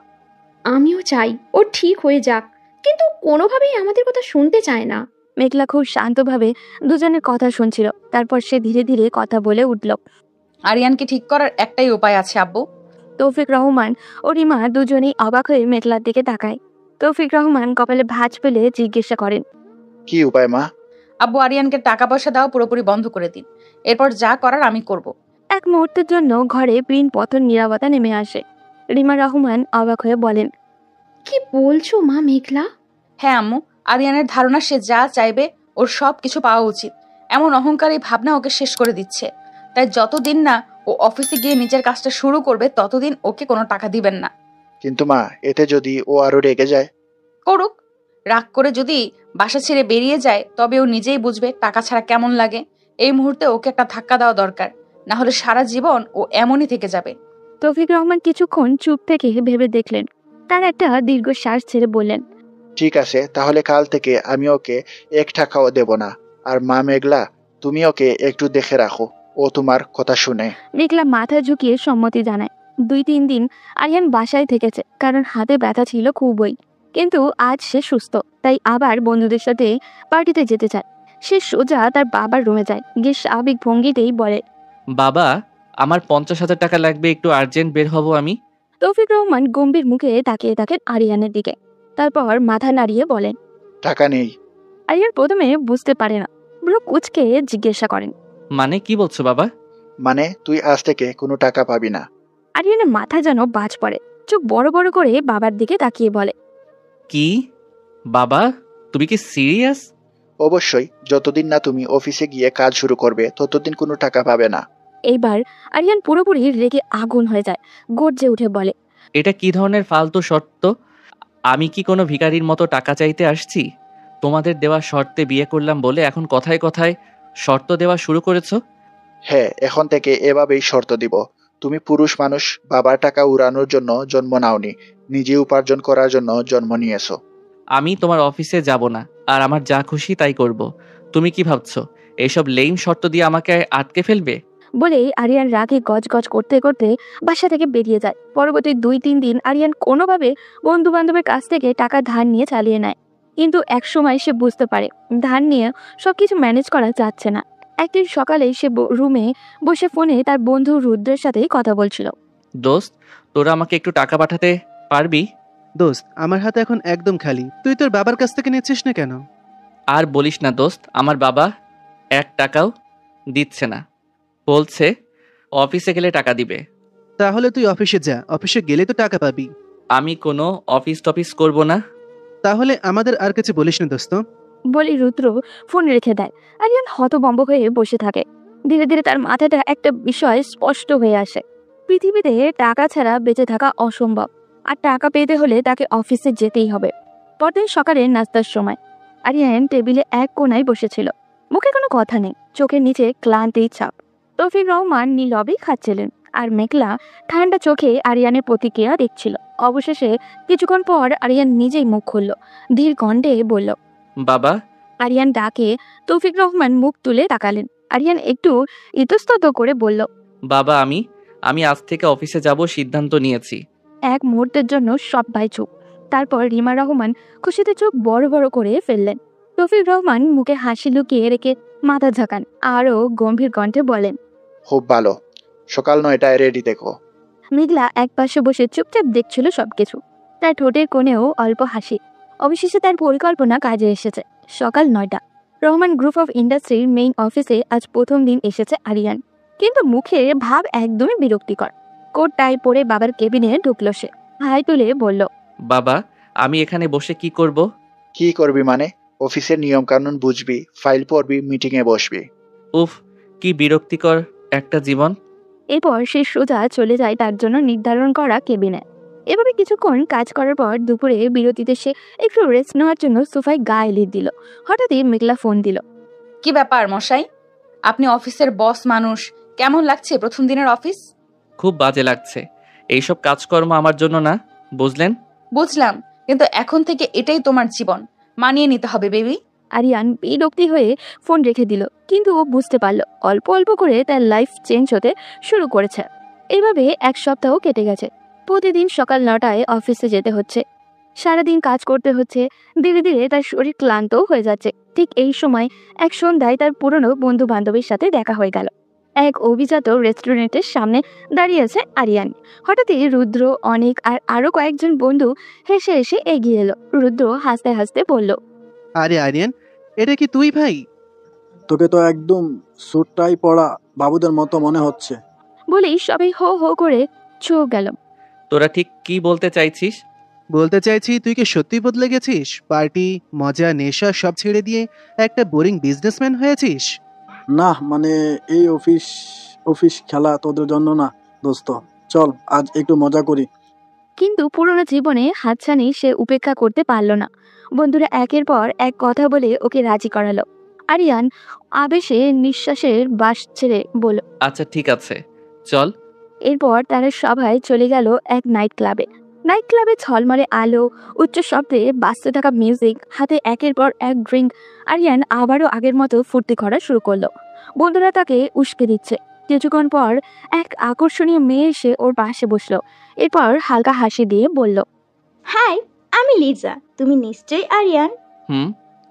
আমিও চাই ও ঠিক হয়ে যাক, কিন্তু কোনোভাবেই আমাদের কথা শুনতে চায় না। মেঘলা খুব শান্তভাবে দুজনের কথা শুনছিল। তারপর সে ধীরে ধীরে কথা বলে উঠল। আরিয়ানকে ঠিক করার একটাই উপায় আছে আব্বু। তৌফিক রহমান ও রিমা দুজনেই অবাক হয়ে মেঘলার দিকে তাকায়। তৌফিক রহমান কপালে ভাঁজ ফেলে জিজ্ঞাসা করেন, কি উপায় মা? আব্বু, আরিয়ানকে টাকা পয়সা দেওয়া পুরোপুরি বন্ধ করে দিন, এরপর যা করার আমি করব। এক মুহূর্তের জন্য ঘরে পিন পতন নীরবতা নেমে আসে। রিমা রহমান অবাক হয়ে বলেন, কি বলছো মা মেঘলা? হ্যাঁ আম্মু, আরিয়ানের ধারণা সে যা চাইবে ওর সব কিছু পাওয়া উচিত, এমন অহংকারী ভাবনা ওকে শেষ করে দিচ্ছে। তাই যতদিন না ও অফিসে গিয়ে নিজের কাজটা শুরু করবে ততদিন ওকে কোনো টাকা দিবেন না। কিন্তু মা, এতে যদি ও আরো রেগে যায়? করুক, রাগ করে যদি বাসা ছেড়ে বেরিয়ে যায় তবে ও নিজেই বুঝবে টাকা ছাড়া কেমন লাগে। এই মুহূর্তে ওকে একটা ধাক্কা দেওয়া দরকার, না হলে সারা জীবন ও এমনই থেকে যাবে। তৌফিক রহমান কিছুক্ষণ চুপ থেকে ভেবে দেখলেন। তার একটা দীর্ঘশ্বাস ছেড়ে বললেন, ঠিক আছে, তাহলে কাল থেকে আমি ওকে 1 টাকাও দেব না। আর মা মেঘলা, তুমি ওকে একটু দেখে রাখো, ও তোমার কথা শুনে। মেঘলা মাথা ঝুঁকিয়ে সম্মতি জানায়। 2-3 দিন আরিয়ান বাসায় থেকেছে, কারণ হাতে ব্যথা ছিল খুবই। কিন্তু আজ সে সুস্থ, তাই আবার বন্ধুদের সাথে পার্টিতে যেতে চায়। সে সোজা তার বাবার রুমে যায়, গিয়ে স্বাভাবিক ভঙ্গিতেই বলে, বাবা, আমার 50,000 টাকা লাগবে, একটু আর্জেন্ট বের হব আমি। তৌফিক রহমান গম্ভীর মুখে তাকিয়ে থাকেন আরিয়ানের দিকে। তারপর মাথা নাড়িয়ে বলেন, টাকা নেই। আরিয়ান প্রথমে বুঝতে পারে না, ব্রো কুচকে জিজ্ঞাসা করেন, মানে কি বলছো বাবা? মানে তুই আজ থেকে কোনো টাকা পাবি না। আরিয়ানের মাথা যেন বাজ পড়ে, চোখ বড় বড় করে বাবার দিকে তাকিয়ে বলে, কি বাবা, তুমি কি সিরিয়াস? অবশ্যই, যতদিন না তুমি অফিসে গিয়ে কাজ শুরু করবে ততদিন কোনো টাকা পাবে না। এইবার আরিয়ান পুরোপুরি রেগে আগুন হয়ে যায়, গর্জে উঠে বলে, এটা কি ধরনের ফালতু শর্ত? আমি কি কোনো ভিখারির মতো টাকা চাইতে আসছি? তোমাদের দেওয়া শর্তে বিয়ে করলাম বলে এখন কথায় কথায় শর্ত দেওয়া শুরু করেছো? হ্যাঁ, এখন থেকে এভাবেই শর্ত দিব। তুমি পুরুষ মানুষ, বাবার টাকা উড়ানোর জন্য জন্ম নাওনি, নিজে উপার্জন করার জন্য জন্ম নিয়েছো। আমি তোমার অফিসে যাব না, আর আমার যা খুশি তাই করব। তুমি কি ভাবছো এইসব লেইম শর্ত দিয়ে আমাকে আটকে ফেলবে? বলেই আরিয়ান রাগে গজগজ করতে করতে বাসা থেকে বেরিয়ে যায়। পরবর্তী 2-3 দিন আরিয়ান কোনোভাবে বন্ধু বান্ধবের কাছ থেকে টাকা ধার নিয়ে চালিয়ে নেয়। কিন্তু একসময় সে বুঝতে পারে ধার নিয়ে সবকিছু ম্যানেজ করা যাচ্ছে না। একদিন সকালে সে রুমে বসে ফোনে তার বন্ধু রুদ্রের সাথে কথা বলছিল। দোস্ত, তোরা আমাকে একটু টাকা পাঠাতে পারবি? দোস্ত, আমার হাতে এখন একদম খালি, তুই তোর বাবার কাছ থেকে নিচ্ছিস না কেন? আর বলিস না দোস্ত, আমার বাবা 1 টাকাও দিচ্ছে না। বলছে অফিসে গেলে টাকা দিবে। তাহলে তুই অফিসে যা, অফিসে গেলে তো টাকা পাবি। আমি কোনো অফিস টফিস করব না। তাহলে আমাদের আর কিছু বলিস না দোস্ত। বলে রুদ্র ফোন রেখে দেয়। আরিয়ান হতভম্ব হয়ে বসে থাকে। ধীরে ধীরে তার মাথাটা একটা বিষয় স্পষ্ট হয়ে আসে। পৃথিবীতে টাকা ছাড়া বেঁচে থাকা অসম্ভব, আর টাকা পেতে হলে তাকে অফিসে যেতেই হবে। পরদিন সকালে নাস্তার সময় আরিয়ান টেবিলে এক কোণায় বসেছিল। মুখে কোনো কথা নেই, চোখের নিচে ক্লান্তির ছাপ। তৌফিক রহমান নীরবেই খাচ্ছিলেন, আর মেঘলা ঠান্ডা চোখে আরিয়ানের প্রতিক্রিয়া দেখছিল। অবশেষে কিছুক্ষণ পর আরিয়ান নিজেই মুখ খুলল, ধীর কণ্ঠে বলল, বাবা। আরিয়ান ডাকে তৌফিক রহমান মুখ তুলে তাকালেন। আরিয়ান একটু ইতস্তত করে বলল, বাবা, আমি আজ থেকে অফিসে যাব সিদ্ধান্ত নিয়েছি। এক মুহূর্তের জন্য সবাই চুপ। তারপর রিমা রহমান খুশিতে চোখ বড় বড় করে ফেললেন। তৌফিক রহমান মুখে হাসি লুকিয়ে রেখে মাথা ঝাঁকান, আরও গম্ভীর কণ্ঠে বলেন, খুব ভালো, সকাল 9টায় রেডি দেখো। মেঘলা এক পাশে বসে চুপচাপ দেখছিল সবকিছু, তার ঠোঁটের কোণেও অল্প হাসি। অবশেষে তার পরিকল্পনা কাজে এসেছে। সকাল 9টা, রহমান গ্রুপ অফ ইন্ডাস্ট্রির মেইন অফিসে আজ প্রথম দিন এসেছে আরিয়ান। কিন্তু মুখের ভাব একদমই বিরক্তিকর। কোট টাই পরে বাবার কেবিনে ঢুকলো সে। হাই তুলে বলল, বাবা, আমি এখানে বসে কি করব? কি করবি মানে? অফিসের নিয়ম কানুন বুঝবি, ফাইল পড়বি, মিটিং এ বসবি। উফ, কি বিরক্তিকর একটা জীবন। এরপর সে সোজা চলে যায় তার জন্য নির্ধারণ করা কেবিনে। এভাবে কিছুক্ষণ কাজ করার পর দুপুরে বিরতিতে সে একটু রেস্ট নেওয়ার জন্য সোফায় গা এলিয়ে দিল। হঠাৎই মেঘলা ফোন দিল। কি ব্যাপার মশাই, আপনি অফিসের বস মানুষ, কেমন লাগছে প্রথম দিনের অফিস? খুব বাজে লাগছে। এইসব কাজকর্ম আমার জন্য না, বুঝলেন? বুঝলাম, কিন্তু এখন থেকে এটাই তোমার জীবন, মানিয়ে নিতে হবে বেবি। আরিয়ান বিরক্তি হয়ে ফোন রেখে দিল, কিন্তু ও বুঝতে পারলো অল্প অল্প করে তার লাইফ চেঞ্জ হতে শুরু করেছে। এইভাবে এক সপ্তাহ কেটে গেছে। প্রতিদিন সকাল 9টায় অফিসে যেতে হচ্ছে, সারাদিন কাজ করতে হচ্ছে। ধীরে ধীরে তার শরীর ক্লান্তও হয়ে যাচ্ছে। ঠিক এই সময় এক সন্ধ্যায় তার পুরনো বন্ধু বান্ধবীর সাথে দেখা হয়ে গেল। এক অভিজাত রেস্টুরেন্টের সামনে দাঁড়িয়ে আছে আরিয়ান। হঠাৎই রুদ্র, অনিক আর আরো কয়েকজন বন্ধু হেসে এসে এগিয়ে এলো। রুদ্র হাসতে হাসতে বলল, আরে আরিয়ান, এটা কি তুই ভাই? তোকে তো একদম স্যুট টাই পরা বাবুদের মতো মনে হচ্ছে। বলেই সবাই হো হো করে চোখ গেল। তোরা ঠিক কি বলতে চাইছিস? বলতে চাইছি, তুই কি সত্যি বদলে গেছিস? পার্টি, মজা, নেশা সব ছেড়ে দিয়ে একটা বোরিং বিজনেসম্যান হয়েছিস? না মানে এই অফিস অফিস খেলা তোদের জন্য না দোস্ত, চল আজ একটু মজা করি। কিন্তু পুরোনো জীবনে হাতছানি সে উপেক্ষা করতে পারল না। বন্ধুরা একের পর এক কথা বলে ওকে রাজি করালো। আরিয়ান আবেশে নিঃশ্বাসের বাস ছেড়ে বলল, আচ্ছা ঠিক আছে, চল। এরপর তারা সবাই চলে গেল এক নাইট ক্লাবে। নাইট ক্লাবে ঝলমলে আলো, উচ্চ শব্দে বাজতে থাকা মিউজিক, হাতে একের পর এক ড্রিঙ্ক। আরিয়ান আবারও আগের মতো ফুর্তি করা শুরু করলো। বন্ধুরা তাকে উস্কে দিচ্ছে। কিছুক্ষণ পর এক আকর্ষণীয় মেয়ে এসে ওর পাশে বসলো। এরপর হালকা হাসি দিয়ে বলল, হাই, আমি লিজা। তুমি নিশ্চয়ই আরিয়ান।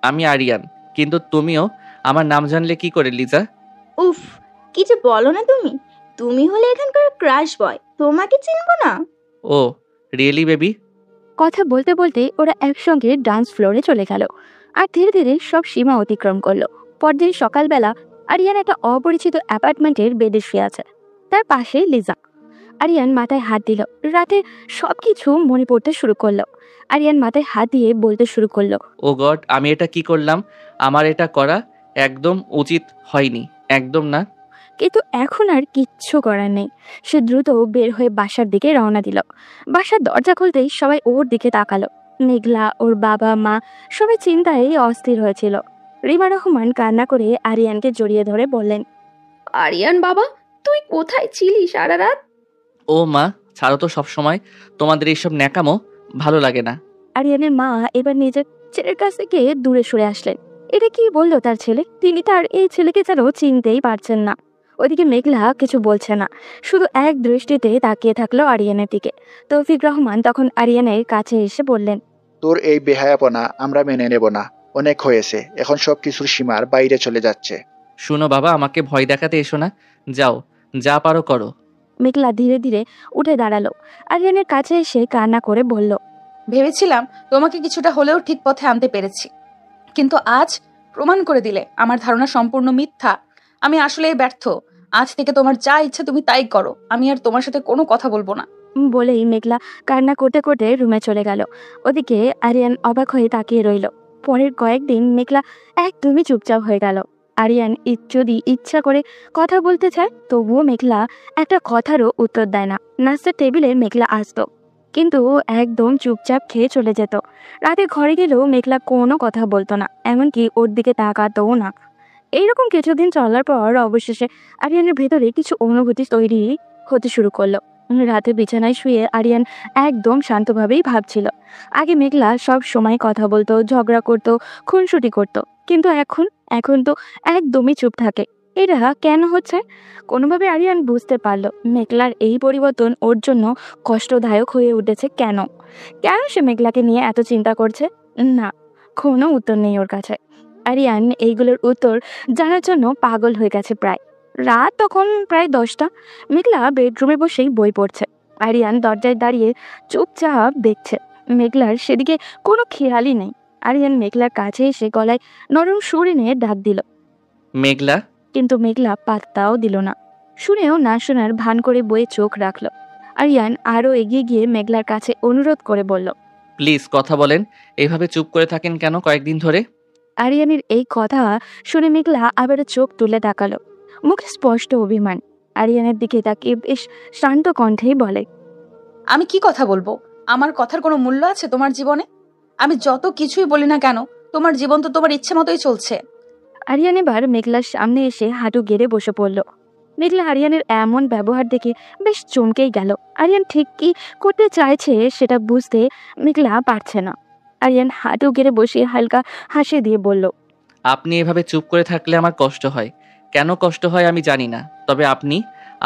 আমি আরিয়ান, কিন্তু তুমিও আমার নাম জানলে কি করে লিজা? উফ, কিছু বলো না তুমি। তুমি হলে এখানকার ক্রাশ বয়, তোমাকে চিনবো না? ও রিয়েলি বেবি? কথা বলতে বলতে ওরা একসঙ্গে ডান্স ফ্লোরে চলে গেল আর ধীরে ধীরে সব সীমা অতিক্রম করলো। পরদিন সকালবেলা আরিয়ান একটা অপরিচিত অ্যাপার্টমেন্টের বেডে শুয়ে আছে, তার পাশে লিজা। আরিয়ান মাথায় হাত দিল। রাতে সবকিছু মনে পড়তে শুরু করলো। আরিয়ান মাথায় হাত দিয়ে বলতে শুরু করলো, ও গড, আমি এটা কি করলাম? আমার এটা করা একদম উচিত হয়নি, একদম না। কিন্তু এখন আর কিচ্ছু করার নেই। সে দ্রুত বের হয়ে বাসার দিকে রওনা দিল। বাসার দরজা খুলতেই সবাই ওর দিকে তাকালো। মেঘলা, ওর বাবা মা সবাই চিন্তায় অস্থির হয়েছিল। রিমা রহমান কান্না করে আরিয়ানকে জড়িয়ে ধরে বললেন, আরিয়ান বাবা, তুই কোথায় ছিলি সারা রাত? ও মা, ছাড়ো তো, সব সময় তোমাদের এইসব ন্যাকামো ভালো লাগে না। আরিয়ানের মা এবার নিজের ছেলের কাছ থেকে দূরে সরে আসলেন। এটা কি বললো তার ছেলে? তিনি তার এই ছেলেকে যেন চিনতেই পারছেন না। ওদিকে মেঘলা কিছু বলছে না, শুধু এক দৃষ্টিতে তাকিয়ে থাকলো আরিয়ানের দিকে। তৌফিক রহমান তখন আরিয়ানের কাছে এসে বললেন, তোর এই বেহায়াপনা আমরা মেনে নেব না। অনেক হয়েছে, এখন সবকিছুর সীমার বাইরে চলে যাচ্ছে। শুনো বাবা, আমাকে ভয় দেখাতে এসো না। যাও, যা পারো করো। মেঘলা ধীরে ধীরে উঠে দাঁড়ালো। আরিয়ানের কাছে এসে কান্না করে বলল, ভেবেছিলাম তোমাকে কিছুটা হলেও ঠিক পথে আনতে পেরেছি, কিন্তু আজ প্রমাণ করে দিলে আমার ধারণা সম্পূর্ণ মিথ্যা। আমি আসলেই ব্যর্থ। আজ থেকে তোমার যা ইচ্ছা তুমি তাই করো, আমি আর তোমার সাথে কোনো কথা বলবো না। বলেই মেঘলা কান্না করতে করতে রুমে চলে গেল। ওদিকে আরিয়ান অবাক হয়ে তাকিয়ে রইল। পরের কয়েকদিন মেঘলা একদমই চুপচাপ হয়ে গেল। আরিয়ান যদি ইচ্ছা করে কথা বলতে চায়, তবুও মেঘলা একটা কথারও উত্তর দেয় না। নাস্তার টেবিলে মেঘলা আসতো, কিন্তু একদম চুপচাপ খেয়ে চলে যেত। রাতে ঘরে গেলেও মেঘলা কোনো কথা বলতো না, এমনকি ওর দিকে তাকাতও না। এইরকম কিছুদিন চলার পর অবশেষে আরিয়ানের ভেতরে কিছু অনুভূতি তৈরি হতে শুরু করলো। রাতে বিছানায় শুয়ে আরিয়ান একদম শান্তভাবেই ভাবছিল। আগে মেঘলা সব সময় কথা বলতো, ঝগড়া করতো, খুনসুটি করতো, কিন্তু এখন তো একদমই চুপ থাকে। এটা কেন হচ্ছে? কোনোভাবে আরিয়ান বুঝতে পারলো মেঘলার এই পরিবর্তন ওর জন্য কষ্টদায়ক হয়ে উঠেছে। কেন সে মেঘলাকে নিয়ে এত চিন্তা করছে? না, কোনো উত্তর নেই ওর কাছে। আরিয়ান এইগুলোর উত্তর জানার জন্য পাগল হয়ে গেছে। রাত তখন প্রায় 10টা। মেঘলা বেডরুমে বসেই বই পড়ছে। আরিয়ান দরজায় দাঁড়িয়ে চুপচাপ দেখছে। মেঘলার সেদিকে কোনো খেয়ালই নেই। আরিয়ান মেঘলার কাছে এসে গলায় নরম সুর এনে ডাক দিল, মেঘলা। কিন্তু মেঘলা পাত্তাও দিল না। শুনেও না শোনার ভান করে বইয়ে চোখ রাখলো। আরিয়ান আরো এগিয়ে গিয়ে মেঘলার কাছে অনুরোধ করে বলল, প্লিজ কথা বলেন। এইভাবে চুপ করে থাকেন কেন কয়েকদিন ধরে? আরিয়ানের এই কথা শুনে মেঘলা আবার চোখ তুলে তাকালো, মুখে স্পষ্ট অভিমান। আরিয়ানের দিকে তাকিয়ে বেশ শান্ত কণ্ঠেই বলে, আমি কি কথা বলবো? আমার কথার কোনো মূল্য আছে তোমার জীবনে? আমি যত কিছুই বলি না কেন, তোমার জীবন তো তোমার ইচ্ছে মতোই চলছে। আরিয়ান এবার মেঘলার সামনে এসে হাঁটু গেড়ে বসে পড়ল। মেঘলা আরিয়ানের এমন ব্যবহার দেখে বেশ চমকেই গেল। আরিয়ান ঠিক কি করতে চাইছে সেটা বুঝতে মেঘলা পারছে না। আরিয়ান হাঁটু গেড়ে বসে হালকা হাসি দিয়ে বলল, আপনি এভাবে চুপ করে থাকলে আমার কষ্ট হয়। কেন কষ্ট হয় আমি জানি না, তবে আপনি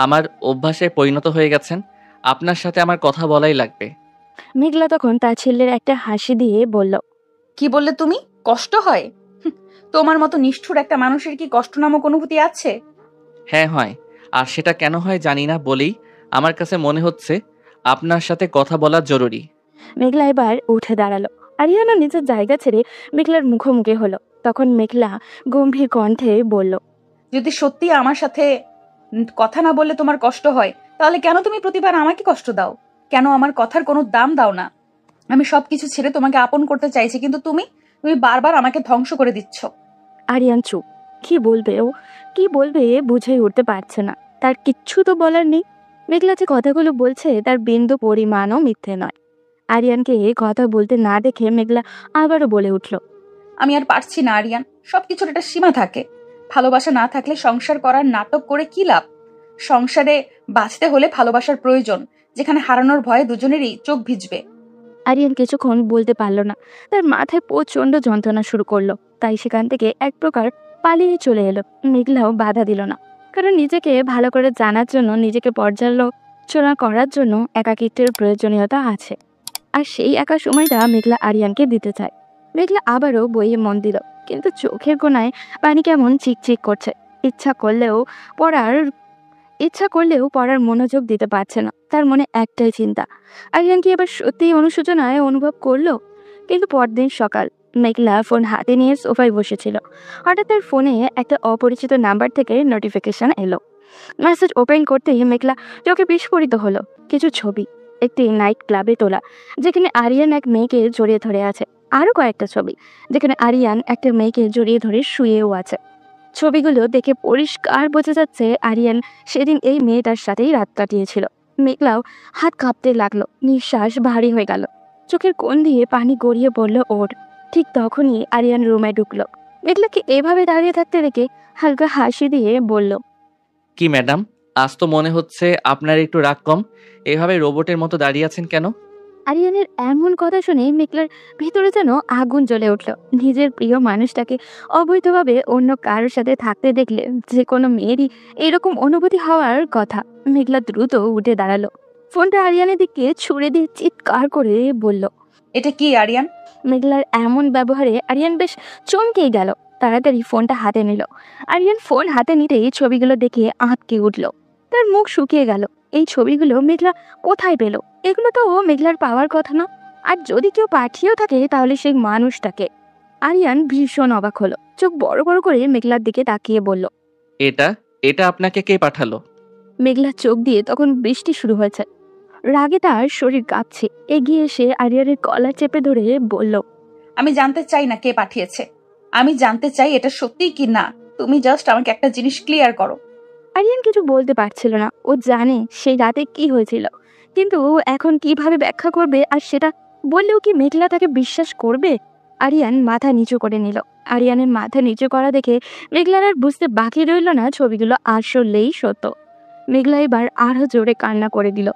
আমার অভ্যাসে পরিণত হয়ে গেছেন। আপনার সাথে আমার কথা বলাই লাগবে। মেঘলা তখন তার ছেলের একটা হাসি দিয়ে বলল, কি বললে তুমি? কষ্ট হয়? তোমার মতো নিষ্ঠুর একটা মানুষের কি কষ্ট নামক অনুভূতি আছে? হ্যাঁ হয়, আর সেটা কেন হয় জানি না বলেই আমার কাছে মনে হচ্ছে আপনার সাথে কথা বলা জরুরি। মেঘলা এবার উঠে দাঁড়ালো। আরিয়ানা নিজের জায়গা ছেড়ে মেঘলার মুখোমুখি হলো। তখন মেঘলা গম্ভীর কণ্ঠে বলল, যদি সত্যি আমার সাথে কথা না বললে তোমার কষ্ট হয়, তাহলে কেন তুমি প্রতিবার আমাকে কষ্ট দাও? কেন আমার কথার কোনো দাম দাও না? আমি সবকিছু ছেড়ে তোমাকে আপন করতে চাইছি, কিন্তু তুমি বারবার আমাকে ধ্বংস করে দিচ্ছ। আরিয়ান চুপ। কি বলবে ও, কি বলবে বুঝেই উঠতে পারছে না। তার কিচ্ছু তো বলার নেই। মেঘলা যে কথাগুলো বলছে তার বিন্দু পরিমাণও মিথ্যে নয়। আরিয়ানকে কথা বলতে না দেখে মেঘলা আবারও বলে উঠল, আমি আর পারছি না আরিয়ান, সবকিছুর একটা সীমা থাকে। ভালোবাসা না থাকলে সংসার করার নাটক করে কি লাভ? সংসারে বাঁচতে হলে ভালোবাসার প্রয়োজন, যেখানে হারানোর ভয়ে দুজনেরই চোখ ভিজবে। আরিয়ান কিছুক্ষণ বলতে পারল না। তার মাথায় প্রচন্ড যন্ত্রণা শুরু করলো। তাই সেখান থেকে এক প্রকার পালিয়ে চলে এলো। মেঘলাও বাধা দিল না, কারণ নিজেকে ভালো করে জানার জন্য, নিজেকে পর্যালোচনা করার জন্য একাকিত্বের প্রয়োজনীয়তা আছে। আর সেই একা সময়টা মেঘলা আরিয়ানকে দিতে চায়। মেঘলা আবারও বইয়ে মন দিল, কিন্তু চোখের কোণায় পানি কেমন চিকচিক করছে। ইচ্ছা করলেও পড়ার মনোযোগ দিতে পারছে না। তার মনে একটাই চিন্তা, আরিয়ান কি এবার সত্যিই অনুশোচনায় অনুভব করলো? কিন্তু পরদিন সকাল, মেঘলা ফোন হাতে নিয়ে সোফায় বসেছিল। হঠাৎ তার ফোনে একটা অপরিচিত নাম্বার থেকে নোটিফিকেশন এলো। মেসেজ ওপেন করতেই মেঘলা চোখে বিস্ফোরিত হলো। কিছু ছবি, একটি নাইট ক্লাবে তোলা যেখানে আরিয়ান এক মেয়েকে জড়িয়ে ধরে আছে। আরো কয়েকটা ছবি যেখানে আরিয়ান একটা মেয়েকে জড়িয়ে ধরে শুয়েও আছে। ছবিগুলো দেখে পরিষ্কার বোঝা যাচ্ছে আরিয়ান সেদিন এই মেয়েটার সাথেই রাত কাটিয়েছিল। মেঘলাও হাত কাঁপতে লাগলো, নিঃশ্বাস ভারী হয়ে গেল, চোখের কোণ দিয়ে পানি গড়িয়ে পড়লো ওর। ঠিক তখনই আরিয়ান রুমে ঢুকলো। মেঘলাকে এভাবে দাঁড়িয়ে থাকতে দেখে হালকা হাসি দিয়ে বলল, কি ম্যাডাম, আজ তো মনে হচ্ছে আপনার একটু রাগ কম। এভাবে রোবটের মতো দাঁড়িয়ে আছেন কেন? আরিয়ানের এমন কথা শুনে মেঘলার ভিতরে যেন আগুন জ্বলে উঠল। নিজের প্রিয় মানুষটাকে অবৈধভাবে অন্য কারোর সাথে থাকতে দেখলে যে কোনো মেয়েরই এরকম অনুভূতি হওয়ার কথা। মেঘলা দ্রুত উঠে দাঁড়ালো, ফোনটা আরিয়ানের দিকে ছুড়ে দিয়ে চিৎকার করে বলল, এটা কি আরিয়ান? মেঘলার এমন ব্যবহারে আরিয়ান বেশ চমকেই গেল। তাড়াতাড়ি ফোনটা হাতে নিল। আরিয়ান ফোন হাতে নিতেই ছবিগুলো দেখে আঁতকে উঠল। তার মুখ শুকিয়ে গেল। এই ছবিগুলো মেঘলা কোথায় পেল? এগুলো তো মেঘলার পাওয়ার কথা না। আর যদি কেউ পাঠিয়েও থাকে তাহলে সেই মানুষটাকে। আরিয়ান ভীষণ অবাক হলো। চোখ বড় বড় করে মেঘলার দিকে তাকিয়ে বলল, এটা এটা আপনাকে কে পাঠালো? মেঘলার চোখ দিয়ে তখন বৃষ্টি শুরু হয়েছে। রাগে তার শরীর কাঁপছে। এগিয়ে এসে আরিয়ানের কলার চেপে ধরে বলল, আমি জানতে চাই না কে পাঠিয়েছে। আমি জানতে চাই এটা সত্যি কি না। তুমি জাস্ট আমাকে একটা জিনিস ক্লিয়ার করো। আরিয়ান কিছু বলতে পারছিল না। ও জানে সেই রাতে কি হয়েছিল, কিন্তু এখন কিভাবে ব্যাখ্যা করবে, আর সেটা বললেও কি মেঘলা তাকে বিশ্বাস করবে? আরিয়ান মাথা নিচু করে নিল। আরিয়ানের মাথা নিচু করা দেখে মেঘলার আর বুঝতে বাকি রইল না ছবিগুলো আসলেই সত্য। মেঘলা এবার আরো জোরে কান্না করে দিল।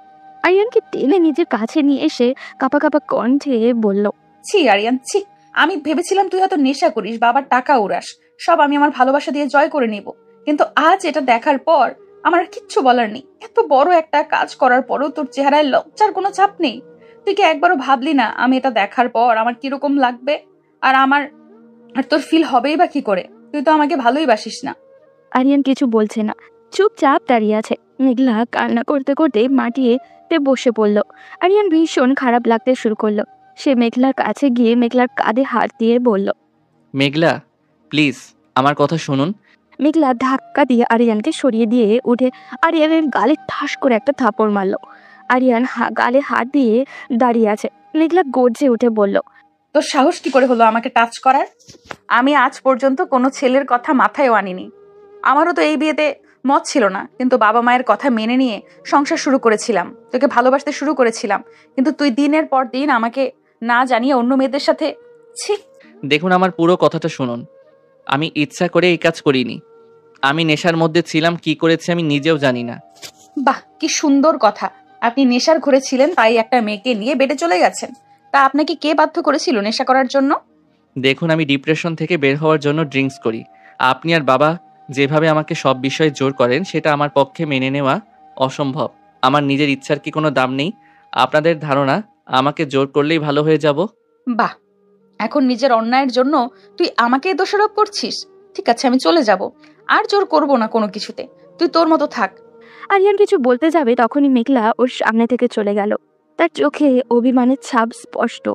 আরিয়ানকে টেনে নিজের কাছে নিয়ে এসে কাঁপা কাঁপা কণ্ঠে বলল, ছি আরিয়ান, ছি। আমি ভেবেছিলাম তুই হয়তো নেশা করিস, বাবার টাকা উড়াস, সব আমি আমার ভালোবাসা দিয়ে জয় করে নিব। কিন্তু আজ এটা দেখার পর আমার আর কিচ্ছু বলার নেই। এত বড় একটা কাজ করার পরও তোর চেহারায় লজ্জার কোনো ছাপ নেই। তুই কি একবারও ভাবলি না আমি এটা দেখার পর আমার কিরকম লাগবে? আর তোর ফিল হবেই বা কি করে? তুই তো আমাকে ভালোই বাসিস না। আরিয়ান কিছু বলছে না, চুপচাপ দাঁড়িয়ে আছে। মেঘলা কান্না করতে করতে মাটিতে বসে পড়ল। আরিয়ান ভীষণ খারাপ লাগতে শুরু করলো। সে মেঘলার কাছে গিয়ে মেঘলার কাঁধে হাত দিয়ে বলল, মেঘলা প্লিজ আমার কথা শুনুন। মেঘলা ধাক্কা দিয়ে আরিয়ানকে সরিয়ে দিয়ে উঠে আরিয়ানের গালে ঠাস করে একটা থাপড় মারল। আরিয়ান গালে হাত দিয়ে দাঁড়িয়ে আছে। মেঘলা গর্জে উঠে বলল, তোর সাহস কি করে হলো আমাকে টাচ করার? আমি আজ পর্যন্ত কোনো ছেলের কথা মাথায়ও আনিনি। আমারও তো এই বিয়েতে মত ছিল না, কিন্তু বাবা মায়ের কথা মেনে নিয়ে সংসার শুরু করেছিলাম, তোকে ভালোবাসতে শুরু করেছিলাম, কিন্তু তুই দিনের পর দিন আমাকে না জানিয়ে অন্য মেয়েদের সাথে। ছি। দেখুন, আমার পুরো কথাটা শুনুন। আমি ইচ্ছা করে এই কাজ করিনি। আমি নেশার মধ্যে ছিলাম, কি করেছি আমি নিজেও জানি না। বাহ, কি সুন্দর কথা। আপনি নেশার ঘরে ছিলেন, তাই একটা মেয়েকে নিয়ে বেডে চলে গেছেন। তা আপনাকে কে বাধ্য করেছিল নেশা করার জন্য? দেখুন, আমি ডিপ্রেশন থেকে বের হওয়ার জন্য ড্রিঙ্কস করি। আপনি আর বাবা যেভাবে আমাকে সব বিষয়ে জোর করেন, সেটা আমার পক্ষে মেনে নেওয়া অসম্ভব। আমার নিজের ইচ্ছার কি কোনো দাম নেই? আপনাদের ধারণা আমাকে জোর করলেই ভালো হয়ে যাব? বাহ, এখন নিজের অন্যায়ের জন্য তুই আমাকেই দোষারোপ করছিস। ঠিক আছে, আমি চলে যাব, আর জোর করব না কোনো কিছুতে। তুই তোর মতো থাক। আরিয়ান কিছু বলতে যাবে তখনই মেঘলা ওর সামনে থেকে চলে গেল। তার চোখে অভিমানের ছাপ স্পষ্ট।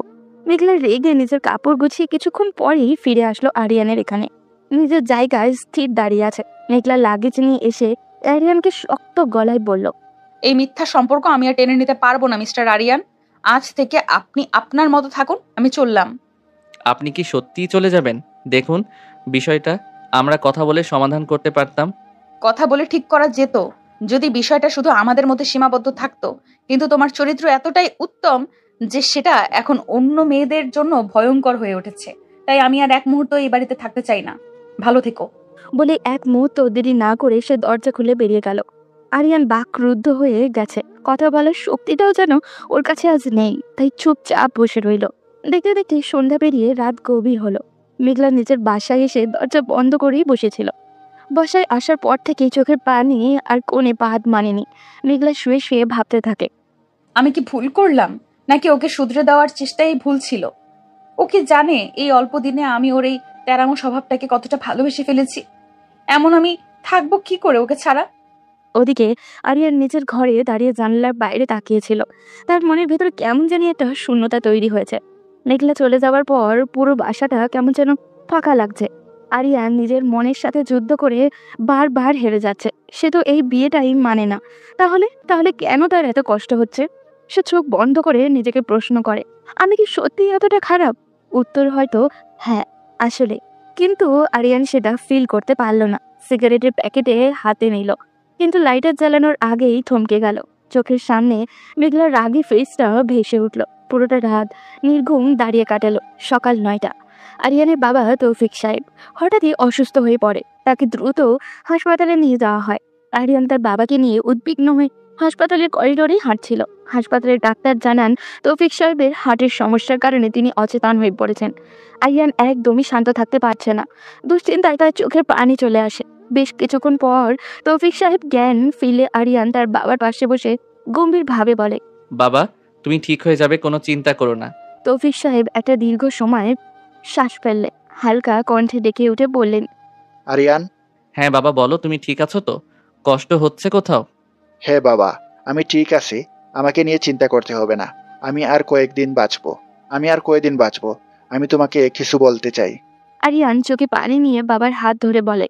মেঘলা রেগে নিজের কাপড় গুছিয়ে কিছুক্ষণ পরেই ফিরে আসলো আরিয়ানের এখানে। নিজের জায়গায় স্থির দাঁড়িয়ে আছে। মেঘলা লাগেজ নিয়ে এসে আরিয়ানকে শক্ত গলায় বলল, এই মিথ্যা সম্পর্ক আমি আর টেনে নিতে পারবো না মিস্টার আরিয়ান। আজ থেকে আপনি আপনার মতো থাকুন, আমি চললাম। আপনি কি সত্যিই চলে যাবেন? দেখুন, বিষয়টা আমরা কথা বলে সমাধান করতে পারতাম। কথা বলে ঠিক করা যেত যদি বিষয়টা শুধু আমাদের মধ্যে সীমাবদ্ধ থাকতো, কিন্তু তোমার চরিত্র এতটাই উত্তম যে সেটা এখন অন্য মেয়েদের জন্য ভয়ঙ্কর হয়ে উঠেছে। তাই আমি আর এক মুহূর্ত এই বাড়িতে থাকতে চাই না। ভালো থেকো। বলে এক মুহূর্ত দেরি না করে সে দরজা খুলে বেরিয়ে গেল। আরিয়ান বাকরুদ্ধ হয়ে গেছে। কথা বলার শক্তিটাও যেন ওর কাছে আজ নেই, তাই চুপচাপ বসে রইল। দেখতে দেখতে সন্ধ্যা পেরিয়ে রাত গভীর হলো। মেঘলা নিজের বাসায় এসে দরজা বন্ধ করেই বসেছিল। বাসায় আসার পর থেকেই চোখের পানি আর কোণে বাদ মানেনি। মেঘলা শুয়ে শুয়ে ভাবতে থাকে, আমি কি ভুল করলাম, নাকি ওকে শুধরে দেওয়ার চেষ্টাই ভুল ছিল? ও কি জানে এই অল্প দিনে আমি ওর এই তেরামো স্বভাবটাকে কতটা ভালোবেসে ফেলেছি? এমন আমি থাকবো কি করে ওকে ছাড়া? ওদিকে আরিয়ান নিজের ঘরে দাঁড়িয়ে জানলার বাইরে তাকিয়েছিল। তার মনের ভেতরে কেমন জানি একটা শূন্যতা তৈরি হয়েছে। মেঘলা চলে যাওয়ার পর পুরো বাসাটা কেমন যেন ফাঁকা লাগছে। আরিয়ান নিজের মনের সাথে যুদ্ধ করে বারবার হেরে যাচ্ছে। সে তো এই বিয়েটাই মানে না। তাহলে তাহলে কেন তার এত কষ্ট হচ্ছে? সে চোখ বন্ধ করে নিজেকে প্রশ্ন করে, আমি কি সত্যিই এতটা খারাপ? উত্তর হয়তো হ্যাঁ, আসলে। কিন্তু আরিয়ান সেটা ফিল করতে পারলো না। সিগারেটের প্যাকেটে হাতে নিল, কিন্তু লাইটার জ্বালানোর আগেই থমকে গেল। চোখের সামনে মেঘলার রাগী ফেসটা ভেসে উঠল। পুরোটা রাত নির্ঘুম দাঁড়িয়ে কাটালো। সকাল 9টা। আরিয়ানের বাবা তৌফিক সাহেব হঠাৎই অসুস্থ হয়ে পড়ে। তাকে দ্রুত হাসপাতালে নিয়ে যাওয়া হয়। আরিয়ান তার বাবাকে নিয়ে উদ্বিগ্ন হয়ে হাসপাতালের করিডোরেই হাঁটছিল। হাসপাতালের ডাক্তার জানান তৌফিক সাহেবের হার্টের সমস্যার কারণে তিনি অচেতন হয়ে পড়েছেন। আরিয়ান একদমই শান্ত থাকতে পারছে না। দুশ্চিন্তায় তার চোখের পানি চলে আসে। বেশ কিছুক্ষণ পর তৌফিক সাহেব জ্ঞান ফিরলে আরিয়ান তার বাবার পাশে বসে গম্ভীরভাবে বলে, বাবা, তুমি ঠিক হয়ে যাবে, কোনো চিন্তা করো না। তৌফিক সাহেব একটা দীর্ঘ সময় শ্বাস ফেললে হালকা কণ্ঠে ডেকে উঠে বললেন, আরিয়ান। হ্যাঁ বাবা, বলো, তুমি ঠিক আছো তো? কষ্ট হচ্ছে কোথাও? হ্যাঁ বাবা, আমি ঠিক আছি। আমাকে নিয়ে চিন্তা করতে হবে না। আমি আর কয়েকদিন বাঁচবো। আমি তোমাকে কিছু বলতে চাই। আরিয়ান চোখে পানি নিয়ে বাবার হাত ধরে বলে।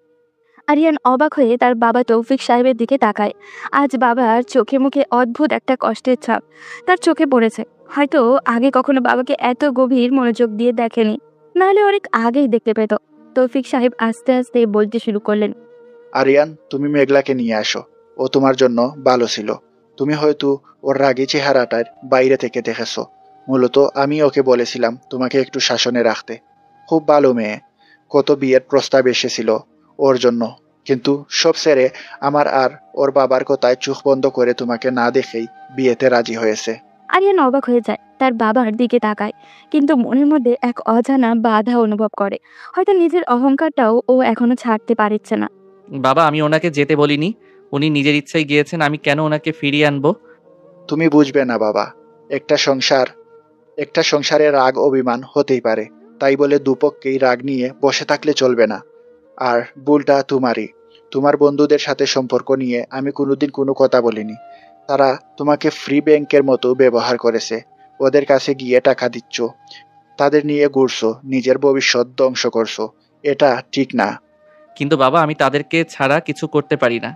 আরিয়ান অবাক হয়ে তার বাবা তৌফিক সাহেবের দিকে তাকায়। আজ বাবার চোখে মুখে অদ্ভুত একটা কষ্টের ছাপ তার চোখে পড়েছে। হয়তো আগে কখনো বাবাকে এত গভীর মনোযোগ দিয়ে দেখেনি, নাহলে অনেক আগেই দেখতে পেত। তৌফিক সাহেব আস্তে আস্তে বলতে শুরু করলেন, আরিয়ান, তুমি মেঘলাকে নিয়ে আসো। ও তোমার জন্য ভালো ছিল। তুমি হয়তো ওর রাগী চেহারাটার বাইরে থেকে দেখেছো। মূলত আমি ওকে বলেছিলাম তোমাকে একটু শাসনে রাখতে। খুব ভালো মেয়ে, কত বিয়ের প্রস্তাব এসেছিল ওর জন্য, কিন্তু সব সেরে আমার আর ওর বাবার কথায় চোখ বন্ধ করে তোমাকে না দেখেই বিয়েতে রাজি হয়েছে। আরিয়ান অবাক হয়ে যায়, তার বাবার দিকে তাকায়, কিন্তু মনের মধ্যে এক অজানা বাধা অনুভব করে। হয়তো নিজের অহংকারটাও ও এখনো ছাড়তে পারছে না। বাবা, আমি ওনাকে যেতে বলিনি। উনি নিজের ইচ্ছায় গিয়েছেন, আমি কেন ওনাকে ফিরিয়ে আনবো? তুমি বুঝবে না বাবা, একটা সংসারে রাগ অভিমান হতেই পারে, তাই বলে দুপক্ষেই রাগ নিয়ে বসে থাকলে চলবে না। আর ভুলটা তোমারই। তোমার বন্ধুদের সাথে সম্পর্ক নিয়ে আমি কোনোদিন কোনো কথা বলিনি। তারা তোমাকে ফ্রি ব্যাংকের মতো ব্যবহার করেছে। ওদের কাছে গিয়ে টাকা দিচ্ছ, তাদের নিয়ে ঘুরছো, নিজের ভবিষ্যৎ ধ্বংস করছো। এটা ঠিক না। কিন্তু বাবা, আমি তাদেরকে ছাড়া কিছু করতে পারি না।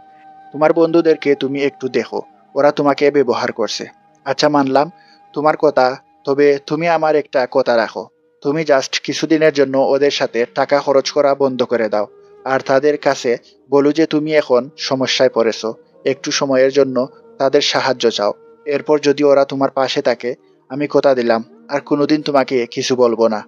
তোমার বন্ধুদেরকে তুমি একটু দেখো, ওরা তোমাকে ব্যবহার করছে। আচ্ছা, মানলাম তোমার কথা, তবে তুমি আমার একটা কথা রাখো। তুমি জাস্ট কিছুদিনের জন্য ওদের সাথে টাকা খরচ করা বন্ধ করে দাও। আর তাদের কাছে বলো যে তুমি এখন সমস্যায় পড়েছো, একটু সময়ের জন্য তাদের সাহায্য চাও। এরপর যদি ওরা তোমার পাশে থাকে, আমি কথা দিলাম আর কোনোদিন তোমাকে কিছু বলবো না।